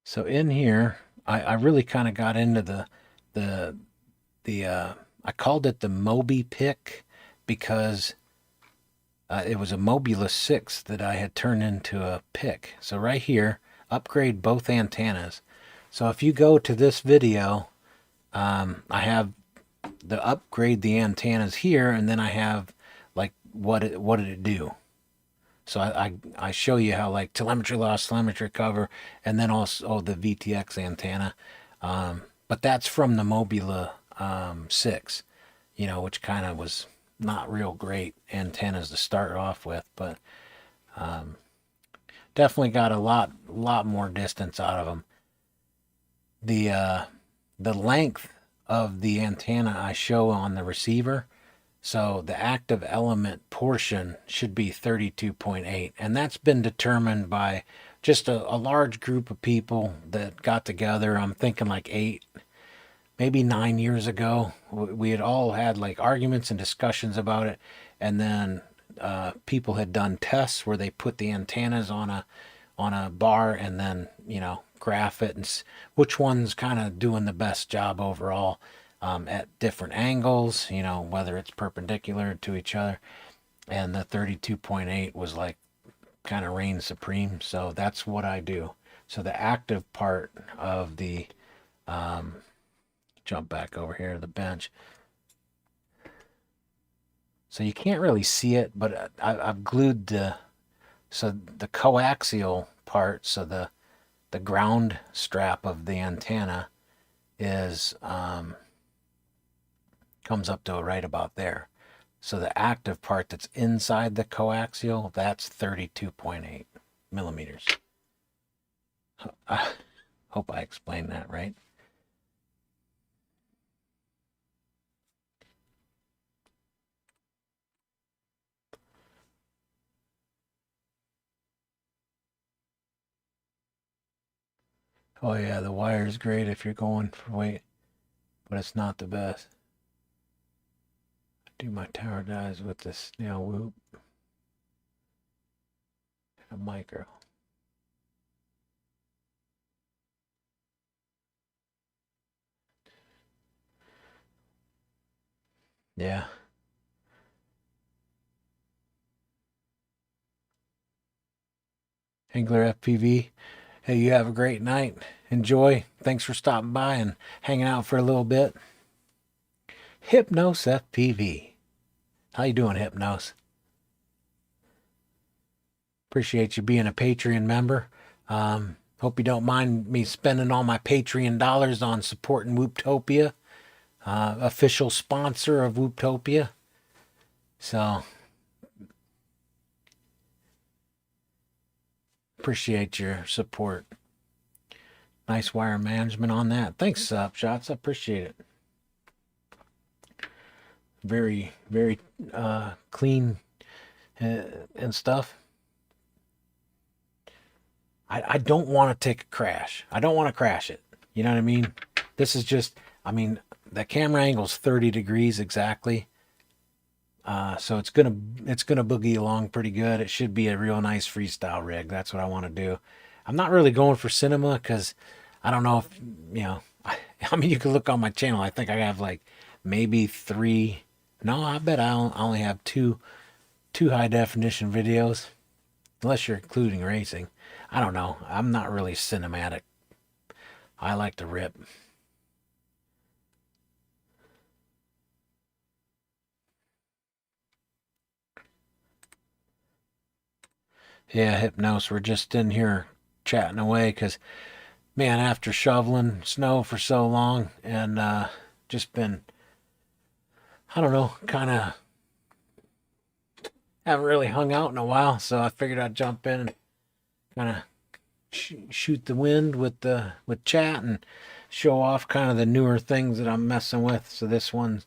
Speaker 1: So in here, I really kind of got into the I called it the Moby pick because it was a Mobulus 6 that I had turned into a pick. So right here, upgrade both antennas. So if you go to this video, I have the upgrade the antennas here, and then I have like what did it do? So I show you how like telemetry loss, telemetry cover, and then also the VTX antenna. But that's from the Mobula 6, which kind of was not real great antennas to start off with, but definitely got a lot more distance out of them. The length of the antenna I show on the receiver, so the active element portion should be 32.8, and that's been determined by just a large group of people that got together. I'm thinking like 8, maybe 9 years ago. We had all had like arguments and discussions about it, and then people had done tests where they put the antennas on a bar and then graph it and which one's kind of doing the best job overall at different angles, whether it's perpendicular to each other. And the 32.8 was like kind of reigned supreme. So that's what I do. So the active part of the jump back over here to the bench. So you can't really see it, but I've glued the coaxial part, so the ground strap of the antenna is comes up to right about there. So the active part that's inside the coaxial, that's 32.8 millimeters. I hope I explained that right. Oh yeah, the wire is great if you're going for weight, but it's not the best. I do my tower dives with the snail whoop, a micro. Yeah. Angler FPV. Hey, you have a great night. Enjoy. Thanks for stopping by and hanging out for a little bit. Hypnos FPV. How you doing, Hypnos? Appreciate you being a Patreon member. Hope you don't mind me spending all my Patreon dollars on supporting Whooptopia, official sponsor of Whooptopia. So appreciate your support. Nice wire management on that. Thanks, Shots. I appreciate it. Very, very clean and stuff. I don't want to take a crash. I don't want to crash it. You know what I mean? This is just, the camera angle's 30 degrees exactly. So it's gonna boogie along pretty good. It should be a real nice freestyle rig. That's what I want to do. I'm not really going for cinema because I don't know if you can look on my channel. I think I have like maybe 3. No, I bet I only have two high definition videos, unless you're including racing. I don't know. I'm not really cinematic. I like to rip. Yeah, Hypnos, we're just in here chatting away because, man, after shoveling snow for so long and just been, I don't know, kind of haven't really hung out in a while, so I figured I'd jump in and kind of shoot the wind with chat and show off kind of the newer things that I'm messing with. So this one,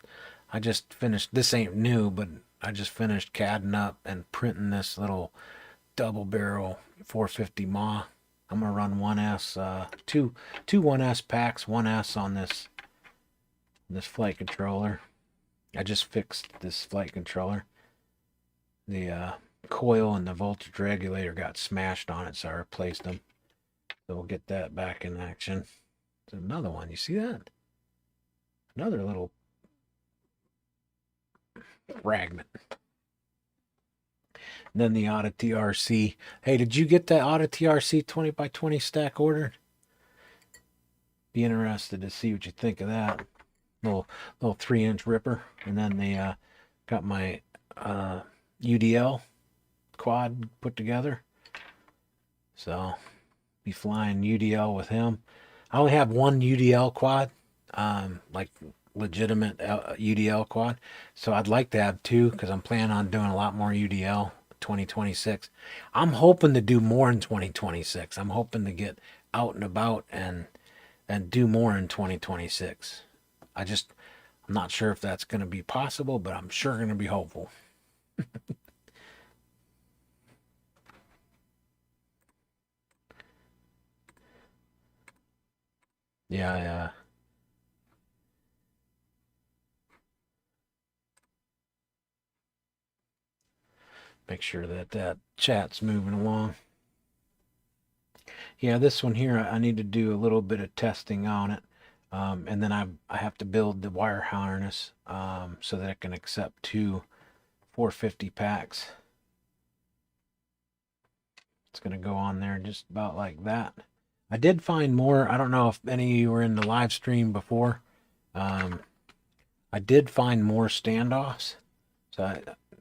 Speaker 1: I just finished. This ain't new, but I just finished CADing up and printing this little double barrel 450 mAh. I'm gonna run 1S, two 1S packs, 1S on this flight controller. I just fixed this flight controller. The coil and the voltage regulator got smashed on it, so I replaced them. So we'll get that back in action. There's another one. You see that? Another little fragment. And then the Auto TRC. Hey, did you get that Auto TRC 20 by 20 stack ordered? Be interested to see what you think of that. Little 3-inch ripper. And then they got my UDL quad put together. So be flying UDL with him. I only have one UDL quad, like legitimate UDL quad. So I'd like to have two because I'm planning on doing a lot more UDL 2026. I'm hoping to do more in 2026. I'm hoping to get out and about and do more in 2026. I'm not sure if that's going to be possible, but I'm sure going to be hopeful. Yeah. Make sure that chat's moving along. Yeah, this one here, I need to do a little bit of testing on it. And then I have to build the wire harness so that it can accept two 450 packs. It's going to go on there just about like that. I did find more. I don't know if any of you were in the live stream before. I did find more standoffs. So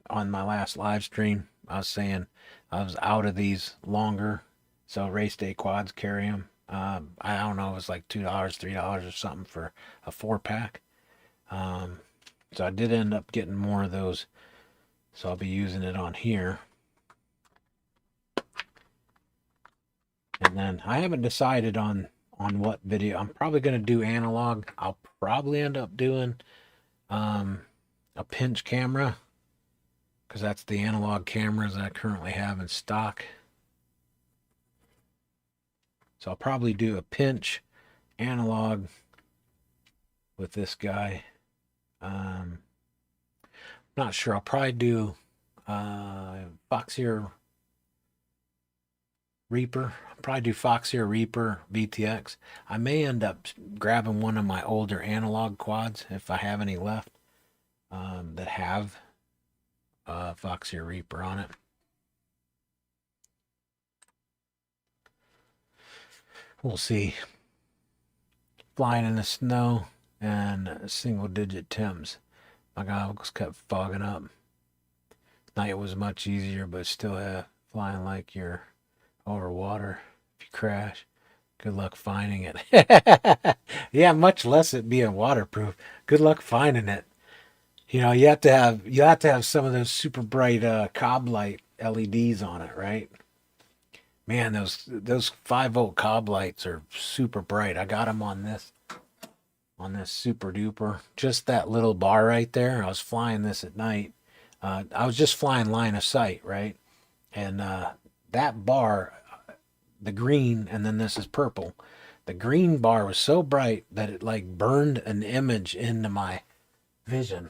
Speaker 1: on my last live stream, I was saying I was out of these longer. So race day quads carry them. I don't know, it was like $2, $3 or something for a 4-pack. So I did end up getting more of those. So I'll be using it on here. And then I haven't decided on what video. I'm probably going to do analog. I'll probably end up doing a pinch camera because that's the analog cameras that I currently have in stock. So I'll probably do a pinch analog with this guy. Not sure. I'll probably do Foxeer Reaper. I'll probably do Foxeer Reaper VTX. I may end up grabbing one of my older analog quads if I have any left that have Foxeer Reaper on it. We'll see. Flying in the snow and single-digit temps. My goggles kept fogging up. Night was much easier, but still flying like you're over water. If you crash, good luck finding it. Yeah, much less it being waterproof. Good luck finding it. You know, you have to have some of those super bright cob light LEDs on it, right? Man, those 5-volt cob lights are super bright. I got them on this super duper. Just that little bar right there. I was flying this at night. I was just flying line of sight, right? And that bar, the green, and then this is purple. The green bar was so bright that it like burned an image into my vision.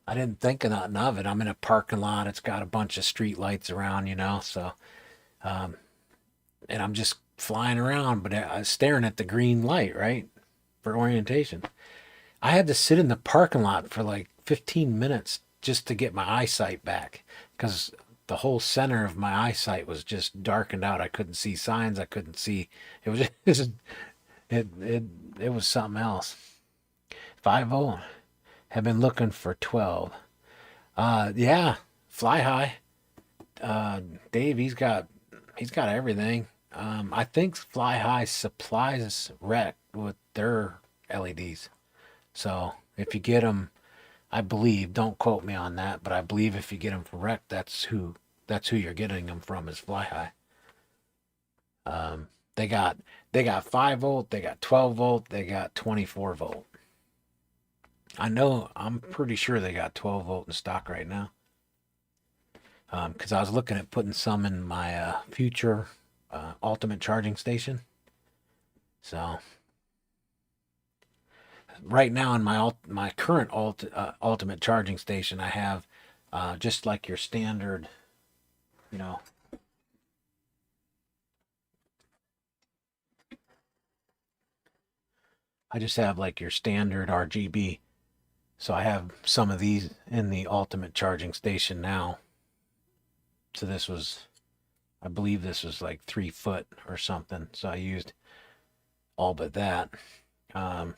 Speaker 1: I didn't think of nothing of it. I'm in a parking lot. It's got a bunch of street lights around, you know, so and I'm just flying around, but I was staring at the green light, right, for orientation. I had to sit in the parking lot for like 15 minutes just to get my eyesight back because the whole center of my eyesight was just darkened out. I couldn't see signs. I couldn't see. It was just, it was something else. 5-0. Have been looking for 12. Yeah, fly high. Dave, he's got everything. I think Fly High supplies Rec with their LEDs. So if you get them, I believe, don't quote me on that, but I believe if you get them from Rec, that's who you're getting them from is Fly High. They got 5-volt, they got 12-volt, they got 24-volt. I'm pretty sure they got 12-volt in stock right now. Because I was looking at putting some in my future ultimate charging station. So right now in my current ultimate charging station, I have just like your standard, you know, I just have like your standard RGB. So I have some of these in the ultimate charging station now. So this was, I believe this was like 3 foot or something. So I used all but that. Um,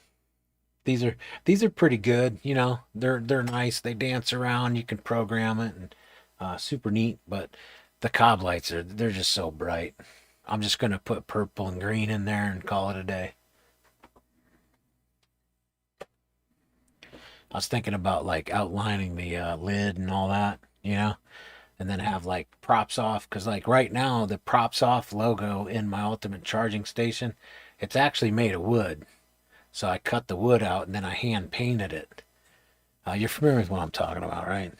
Speaker 1: these are pretty good. You know, they're nice. They dance around. You can program it and super neat. But the cob lights they're just so bright. I'm just gonna put purple and green in there and call it a day. I was thinking about like outlining the lid and all that, you know, and then have like Propsoff because like right now the Propsoff logo in my ultimate charging station, it's actually made of wood. So I cut the wood out and then I hand painted it. You're familiar with what I'm talking about, right?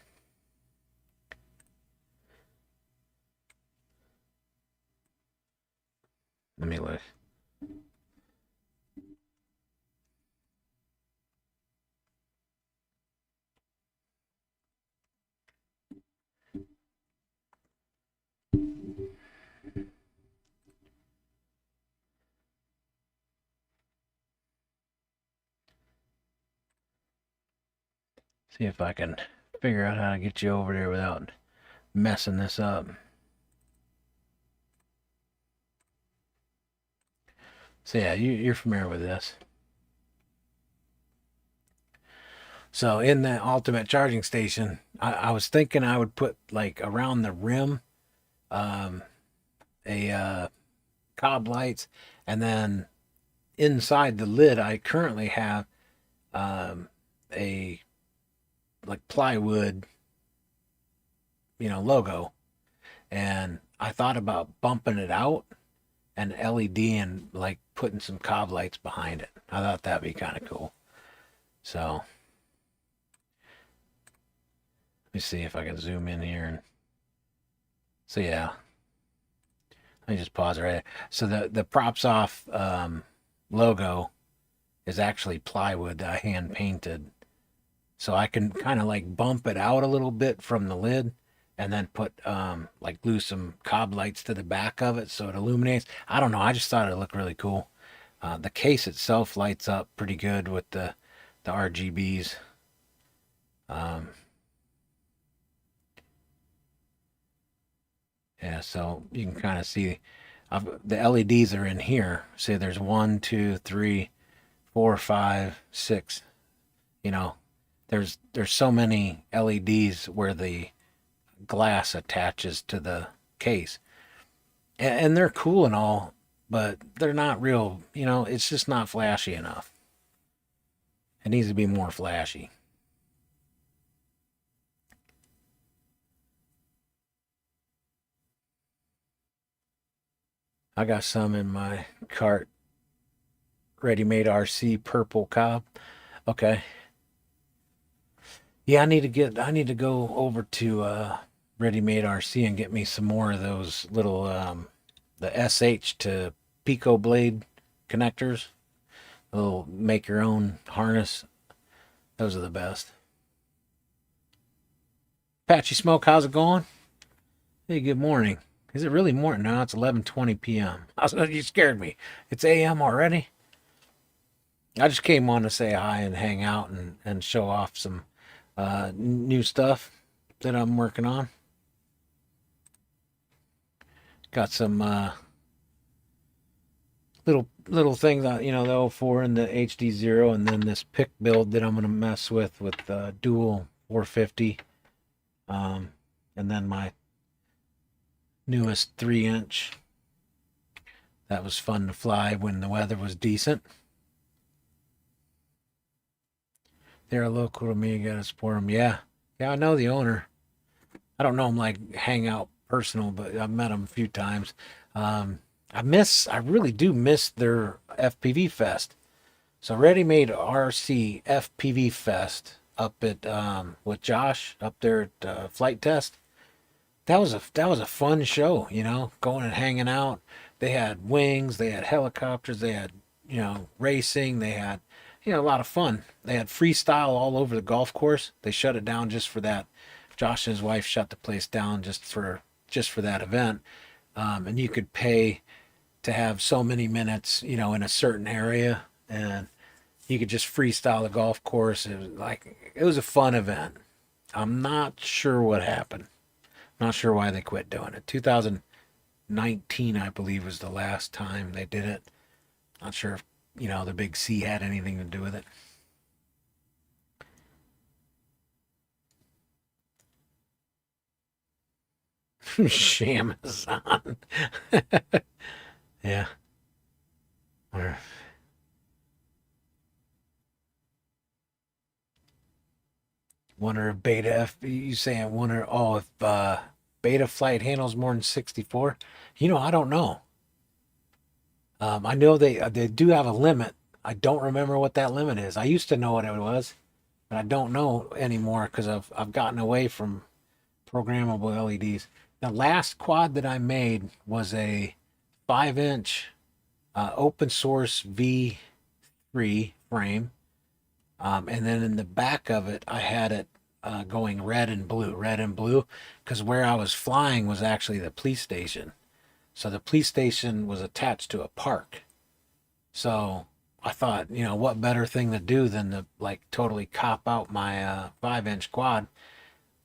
Speaker 1: Let me look. See if I can figure out how to get you over there without messing this up. So yeah, you're familiar with this. So in the ultimate charging station, I was thinking I would put like around the rim um, a cob lights, and then inside the lid, I currently have a like plywood, logo, and I thought about bumping it out and LED and like putting some cob lights behind it. I thought that'd be kind of cool. So let me see if I can zoom in here and so yeah. Let me just pause right there. So the Propsoff logo is actually plywood that I hand painted. So I can kind of like bump it out a little bit from the lid and then put like glue some cob lights to the back of it so it illuminates. I don't know. I just thought it looked really cool. The case itself lights up pretty good with the RGBs. Um, yeah, so you can kind of see the LEDs are in here. See, there's 1, 2, 3, 4, 5, 6. You know, there's so many LEDs where the glass attaches to the case, and they're cool and all, but they're not real. It's just not flashy enough. It needs to be more flashy. I got some in my cart. Ready-made RC purple cob. Okay. Yeah, I need to go over to Ready-made RC and get me some more of those little the SH to Pico blade connectors. A little make your own harness. Those are the best. Patchy Smoke, how's it going? Hey, good morning. Is it really morning now? It's 11:20 p.m. You scared me. It's a.m. already. I just came on to say hi and hang out and show off some new stuff that I'm working on. Got some little things on the O4 and the HD0, and then this pick build that I'm gonna mess with dual 450, um, and then my newest 3-inch. That was fun to fly when the weather was decent. They're local to me. Gotta support them. Yeah, yeah. I know the owner. I don't know him like Hangout personal, but I've met him a few times. Um, I really do miss their FPV Fest. So Ready Made RC FPV Fest up at with Josh up there at Flight Test. That was a fun show, going and hanging out. They had wings, they had helicopters, they had racing, they had a lot of fun. They had freestyle all over the golf course. They shut it down just for that. Josh and his wife shut the place down just for that event. And you could pay to have so many minutes, in a certain area, and You could just freestyle the golf course. It was a fun event. I'm not sure what happened. Not sure why they quit doing it. 2019, I believe, was the last time they did it. Not sure if, the Big C had anything to do with it. Shamazon. Yeah. Or wonder if beta F you saying wonder if beta flight handles more than 64? I don't know. I know they do have a limit. I don't remember what that limit is. I used to know what it was, but I don't know anymore because I've gotten away from programmable LEDs. The last quad that I made was a 5-inch open source V3 frame. And then in the back of it, I had it going red and blue, because where I was flying was actually the police station. So the police station was attached to a park. So I thought, what better thing to do than to like totally cop out my 5-inch quad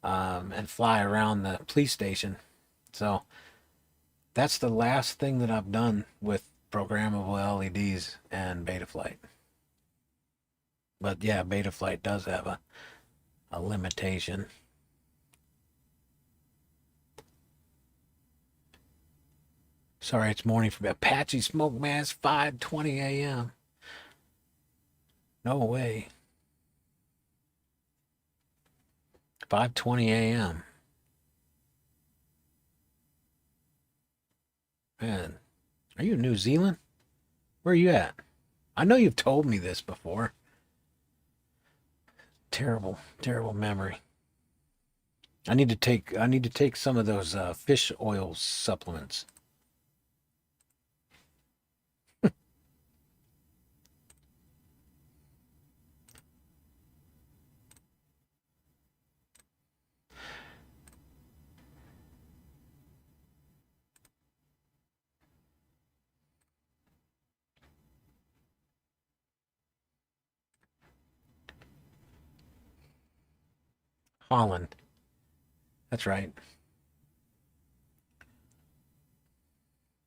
Speaker 1: and fly around the police station. So that's the last thing that I've done with programmable LEDs and Betaflight. But yeah, Betaflight does have a limitation. Sorry, it's morning for Apache Smoke Mass 5:20 a.m. No way. 5:20 a.m. Man, are you in New Zealand? Where are you at? I know you've told me this before. Terrible, terrible memory. I need to take some of those fish oil supplements. Holland. That's right.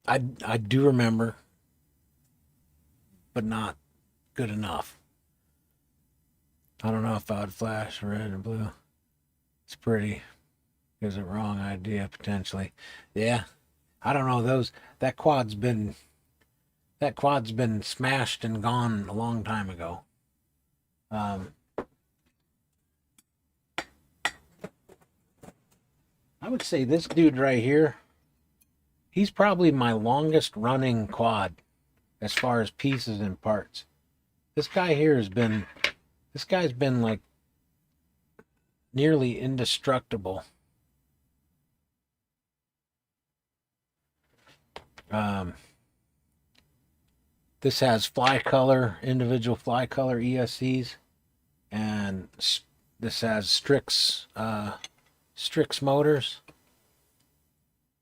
Speaker 1: I do remember, but not good enough. I don't know if I would flash red and blue. It's pretty. It was a wrong idea potentially. Yeah, I don't know those. That quad's been smashed and gone a long time ago. Um, I would say this dude right here, he's probably my longest running quad as far as pieces and parts. This guy here this guy's been like nearly indestructible. Um, this has individual fly color ESCs, and this has Strix motors.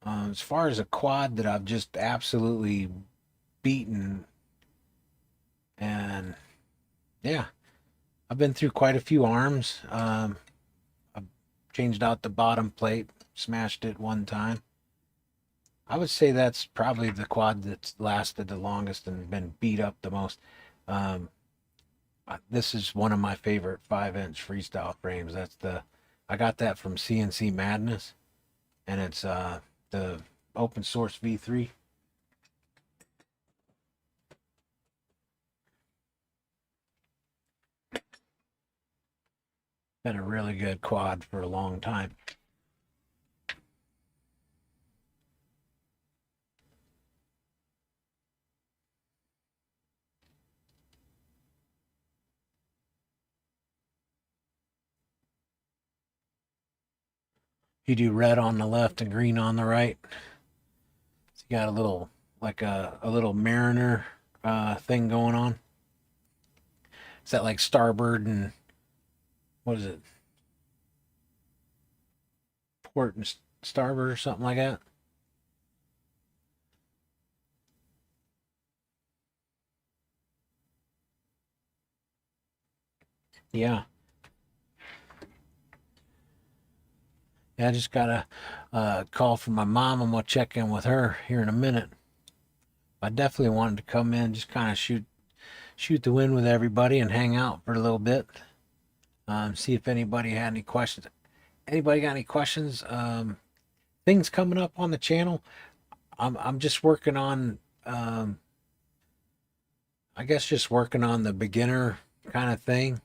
Speaker 1: As far as a quad that I've just absolutely beaten, and yeah, I've been through quite a few arms. I've changed out the bottom plate, smashed it one time. I would say that's probably the quad that's lasted the longest and been beat up the most. Um, this is one of my favorite 5-inch freestyle frames. I got that from CNC Madness, and it's the open source V3. Been a really good quad for a long time. You do red on the left and green on the right. So you got a little like a little Mariner thing going on. Is that like starboard and what is it? Port and starboard or something like that? Yeah. Yeah, I just got a call from my mom. I'm gonna check in with her here in a minute. I definitely wanted to come in, just kind of shoot the wind with everybody and hang out for a little bit. See if anybody had any questions. Anybody got any questions? Things coming up on the channel. I'm just working on I guess just working on the beginner kind of thing.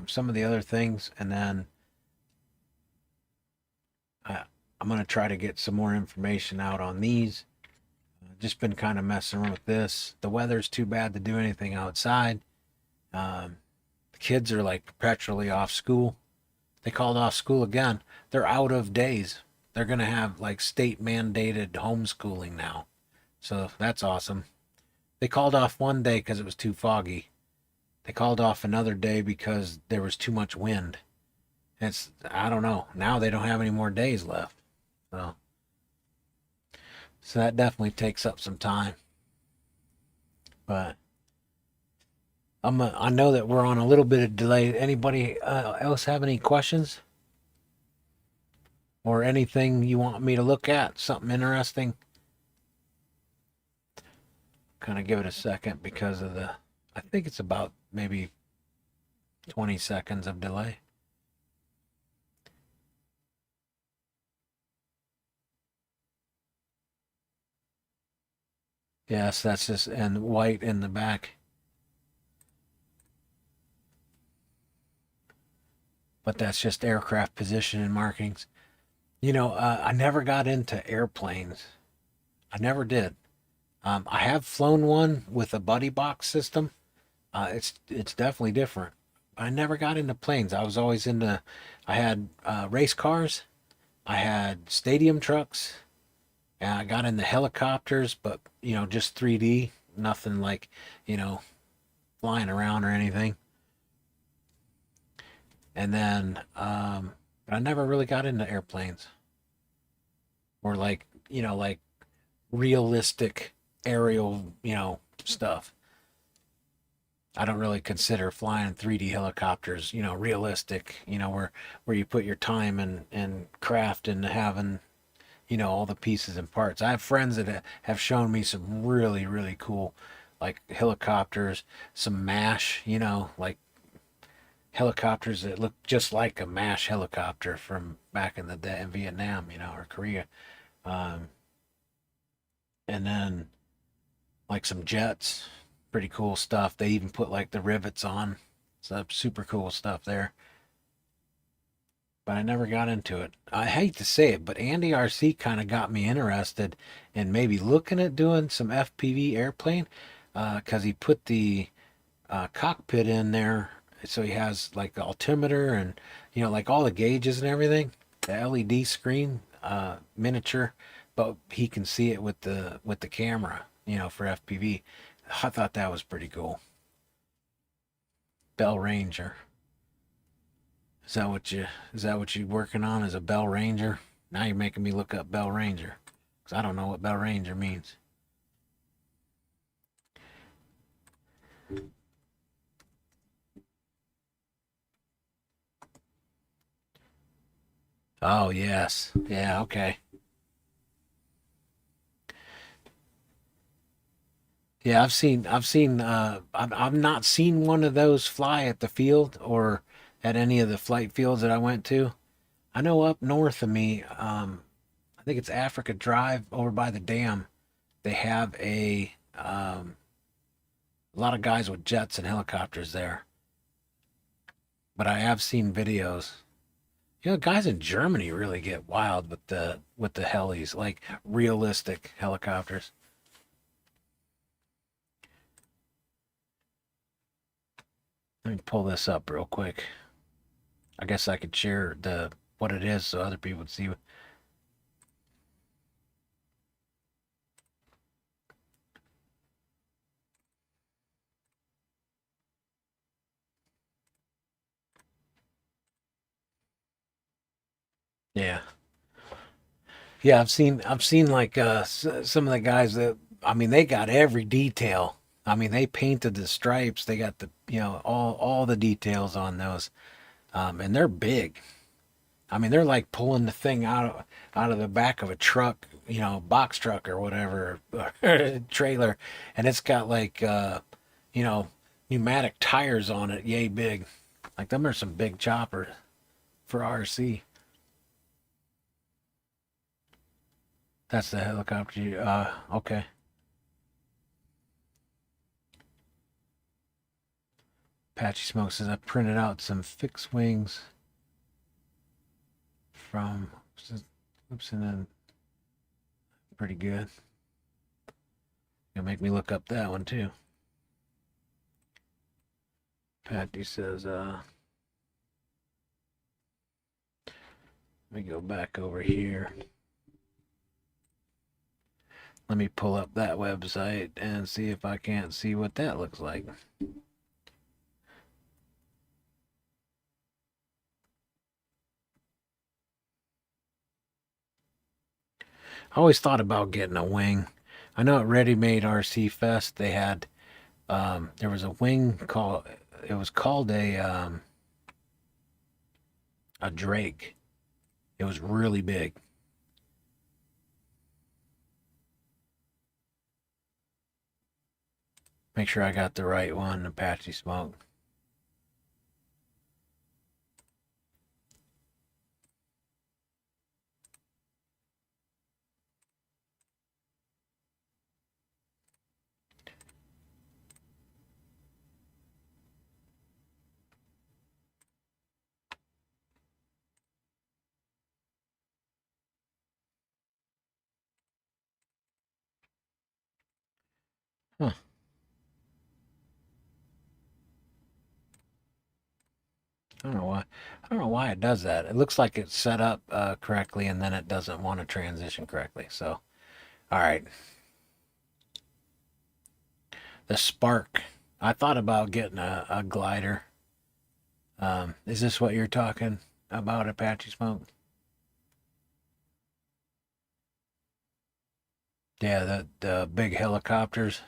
Speaker 1: Some of the other things, and then I, I'm gonna try to get some more information out on these. Just been kind of messing around with this. The weather's too bad to do anything outside. The kids are like perpetually off school. They called off school again. They're out of days. They're gonna have like state mandated homeschooling now. So that's awesome. They called off one day because it was too foggy. They called off another day because there was too much wind. It's I don't know. Now they don't have any more days left. So so that definitely takes up some time. But I know that we're on a little bit of delay. Anybody else have any questions or anything you want me to look at? Something interesting? Kind of give it a second because of the. I think it's about maybe 20 seconds of delay. Yes, that's just and white in the back. But that's just aircraft position and markings. I never got into airplanes. I never did. I have flown one with a buddy box system. It's definitely different. I never got into planes. I was always into. I had race cars. I had stadium trucks. And I got into helicopters, but just 3D. Nothing like you know flying around or anything. And then but I never really got into airplanes or like realistic aerial stuff. I don't really consider flying 3D helicopters, realistic, where you put your time and craft into having, all the pieces and parts. I have friends that have shown me some really, really cool, like helicopters, some MASH, like helicopters that look just like a MASH helicopter from back in the day in Vietnam, or Korea. Um, and then like some jets, pretty cool stuff. They even put like the rivets on. So super cool stuff there. But I never got into it. I hate to say it, but Andy RC kind of got me interested in maybe looking at doing some FPV airplane because he put the cockpit in there. So he has like the altimeter and, like all the gauges and everything, the LED screen, miniature, but he can see it with the camera, for FPV. I thought that was pretty cool. Bell Ranger. Is that what you working on as a Bell Ranger? Now you're making me look up Bell Ranger because I don't know what Bell Ranger means. Oh yes, yeah, okay, yeah. I've seen. I've not seen one of those fly at the field or at any of the flight fields that I went to. I know up north of me, I think it's Africa Drive over by the dam. They have a lot of guys with jets and helicopters there. But I have seen videos. Guys in Germany really get wild with the helis, like realistic helicopters. Let me pull this up real quick. I guess I could share the what it is so other people would see. Yeah, yeah. I've seen like some of the guys that I mean they got every detail. I mean, they painted the stripes. They got the, all the details on those, and they're big. I mean, they're like pulling the thing out of the back of a truck, box truck or whatever, trailer, and it's got like you know, pneumatic tires on it, yay big. Like them are some big choppers for RC. That's the helicopter. Okay. Patchy Smoke says I printed out some fixed wings from oops and then pretty good. Gonna make me look up that one too. Patty says, let me go back over here. Let me pull up that website and see if I can't see what that looks like. I always thought about getting a wing. I know at Ready Made RC Fest they had there was a wing called it was called a Drake. It was really big. Make sure I got the right one, Apache Smoke. Huh. I don't know why. I don't know why it does that. It looks like it's set up correctly, and then it doesn't want to transition correctly. So, all right. The Spark. I thought about getting a glider. Is this what you're talking about, Apache Smoke? Yeah, the big helicopters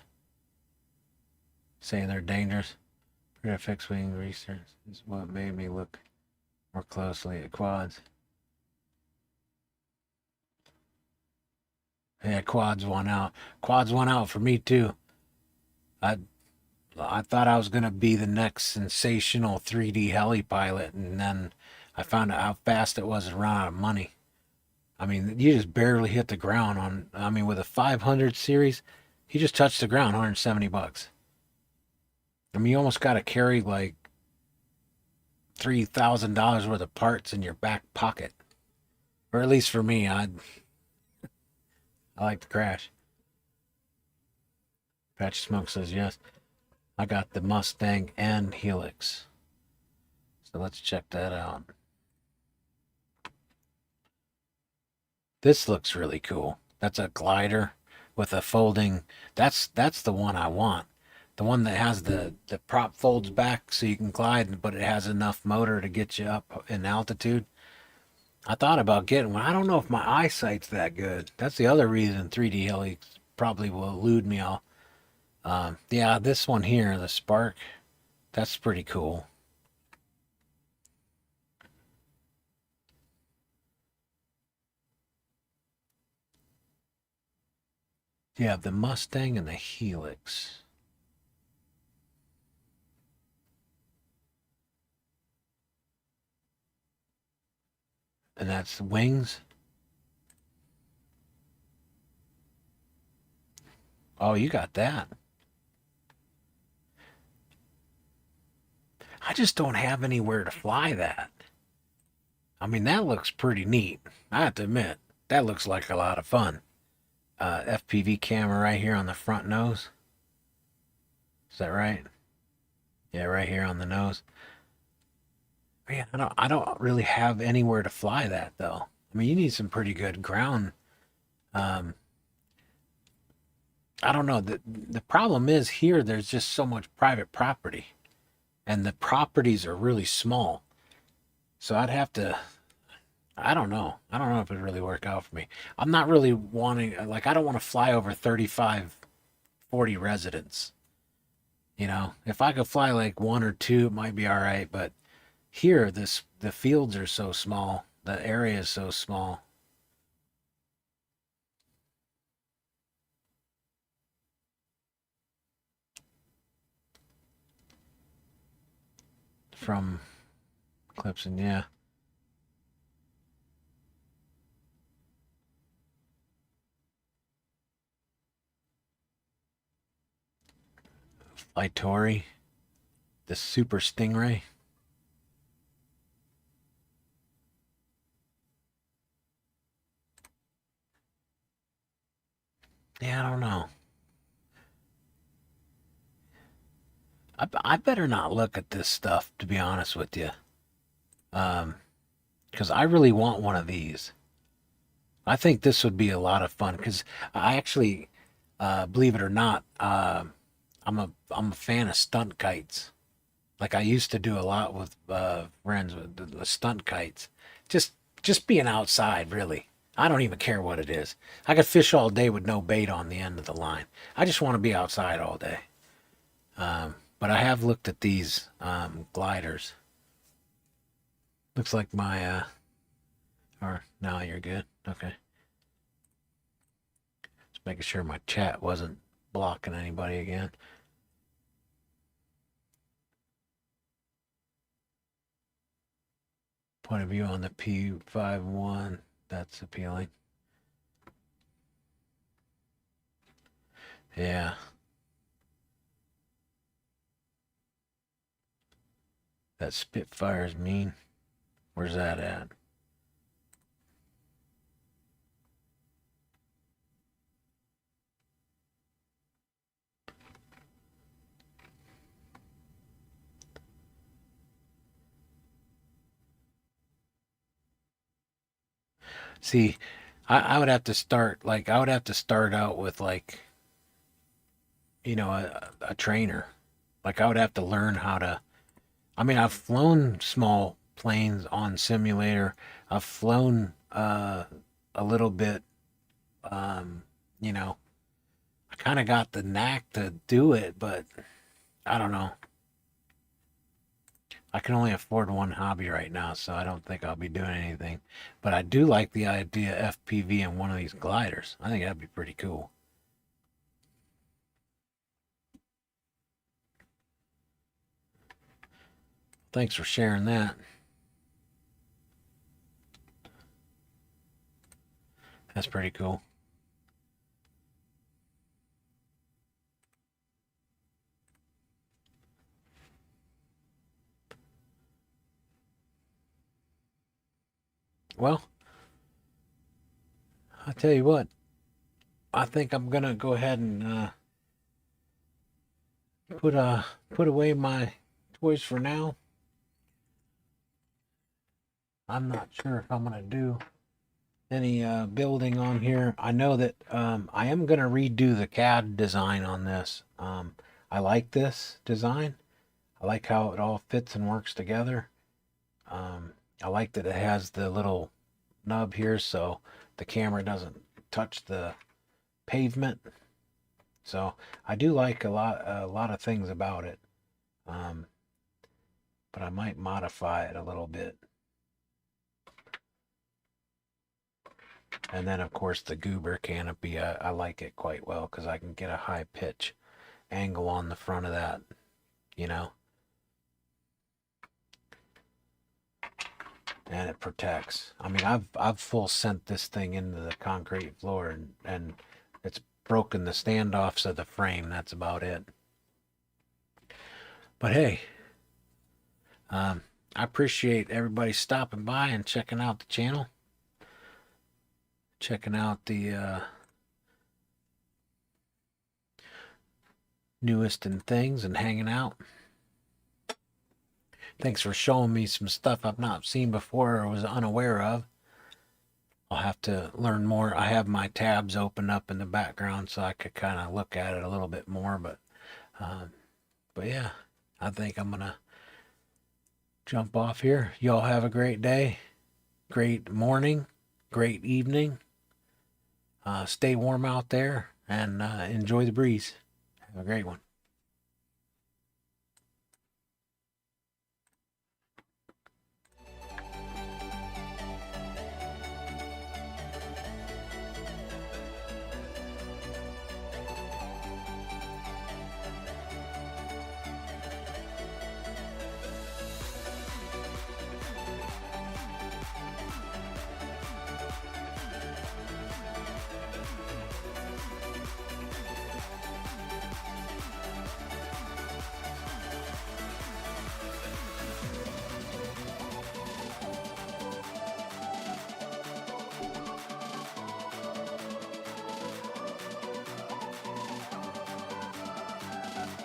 Speaker 1: saying they're dangerous. Fixed wing research is what made me look more closely at quads. Yeah, quads won out. Quads won out for me too. I I thought I was gonna be the next sensational 3D heli pilot, and then I found out how fast it was to run out of money. I mean, you just barely hit the ground on. I mean, with a 500 series, you just touched the ground, $170. I mean, you almost got to carry like $3,000 worth of parts in your back pocket, or at least for me, I like to crash. Patchy Smoke says yes. I got the Mustang and Helix, so let's check that out. This looks really cool. That's a glider with a folding. That's the one I want. The one that has the prop folds back so you can glide, but it has enough motor to get you up in altitude. I thought about getting one. I don't know if my eyesight's that good. That's the other reason 3D heli probably will elude me all. Yeah, this one here, the Spark, that's pretty cool. Yeah, the Mustang and the Helix. And that's wings. Oh, you got that. I just don't have anywhere to fly that. I mean, that looks pretty neat. I have to admit, that looks like a lot of fun. FPV camera right here on the front nose. Is that right? Yeah, right here on the nose. Man, I don't really have anywhere to fly that though. I mean, you need some pretty good ground. Um, I don't know. The problem is here. There's just so much private property, and the properties are really small. So I'd have to. I don't know. I don't know if it really work out for me. I'm not really wanting. Like, I don't want to fly over 35, 40 residents. You know, if I could fly like one or two, it might be all right. But here, the fields are so small, the area is so small. From Clemson, yeah. Litori, the Super Stingray. Yeah, I don't know. I better not look at this stuff, to be honest with you. Because I really want one of these. I think this would be a lot of fun because I actually, believe it or not, I'm a fan of stunt kites. Like I used to do a lot with friends with the stunt kites. Just just being outside, really. I don't even care what it is. I could fish all day with no bait on the end of the line. I just want to be outside all day. But I have looked at these gliders. Looks like my or no, you're good. Okay. Just making sure my chat wasn't blocking anybody again. Point of view on the P51. That's appealing. Yeah. That Spitfire's mean. Where's that at? See, I would have to start like I would have to start out with like a trainer. Like I would have to learn how to. I mean, I've flown small planes on simulator. I've flown a little bit. Um, you know, I kind of got the knack to do it, but I don't know. I can only afford one hobby right now, so I don't think I'll be doing anything. But I do like the idea of FPV in one of these gliders. I think that'd be pretty cool. Thanks for sharing that. That's pretty cool. Well, I'll tell you what. I think I'm gonna go ahead and put put away my toys for now. I'm not sure if I'm gonna do any building on here. I know that I am gonna redo the CAD design on this. I like this design. I like how it all fits and works together. Um, I like that it has the little nub here so the camera doesn't touch the pavement. So I do like a lot of things about it. Um, but I might modify it a little bit. And then of course the goober canopy, I like it quite well because I can get a high pitch angle on the front of that, you know, and it protects. I mean, I've full sent this thing into the concrete floor and it's broken the standoffs of the frame. That's about it. But hey, um, I appreciate everybody stopping by and checking out the channel, checking out the newest in things and hanging out. Thanks for showing me some stuff I've not seen before or was unaware of. I'll have to learn more. I have my tabs open up in the background so I could kind of look at it a little bit more. Um, but yeah, I think I'm gonna jump off here. Y'all have a great day, great morning, great evening. Stay warm out there and enjoy the breeze. Have a great one.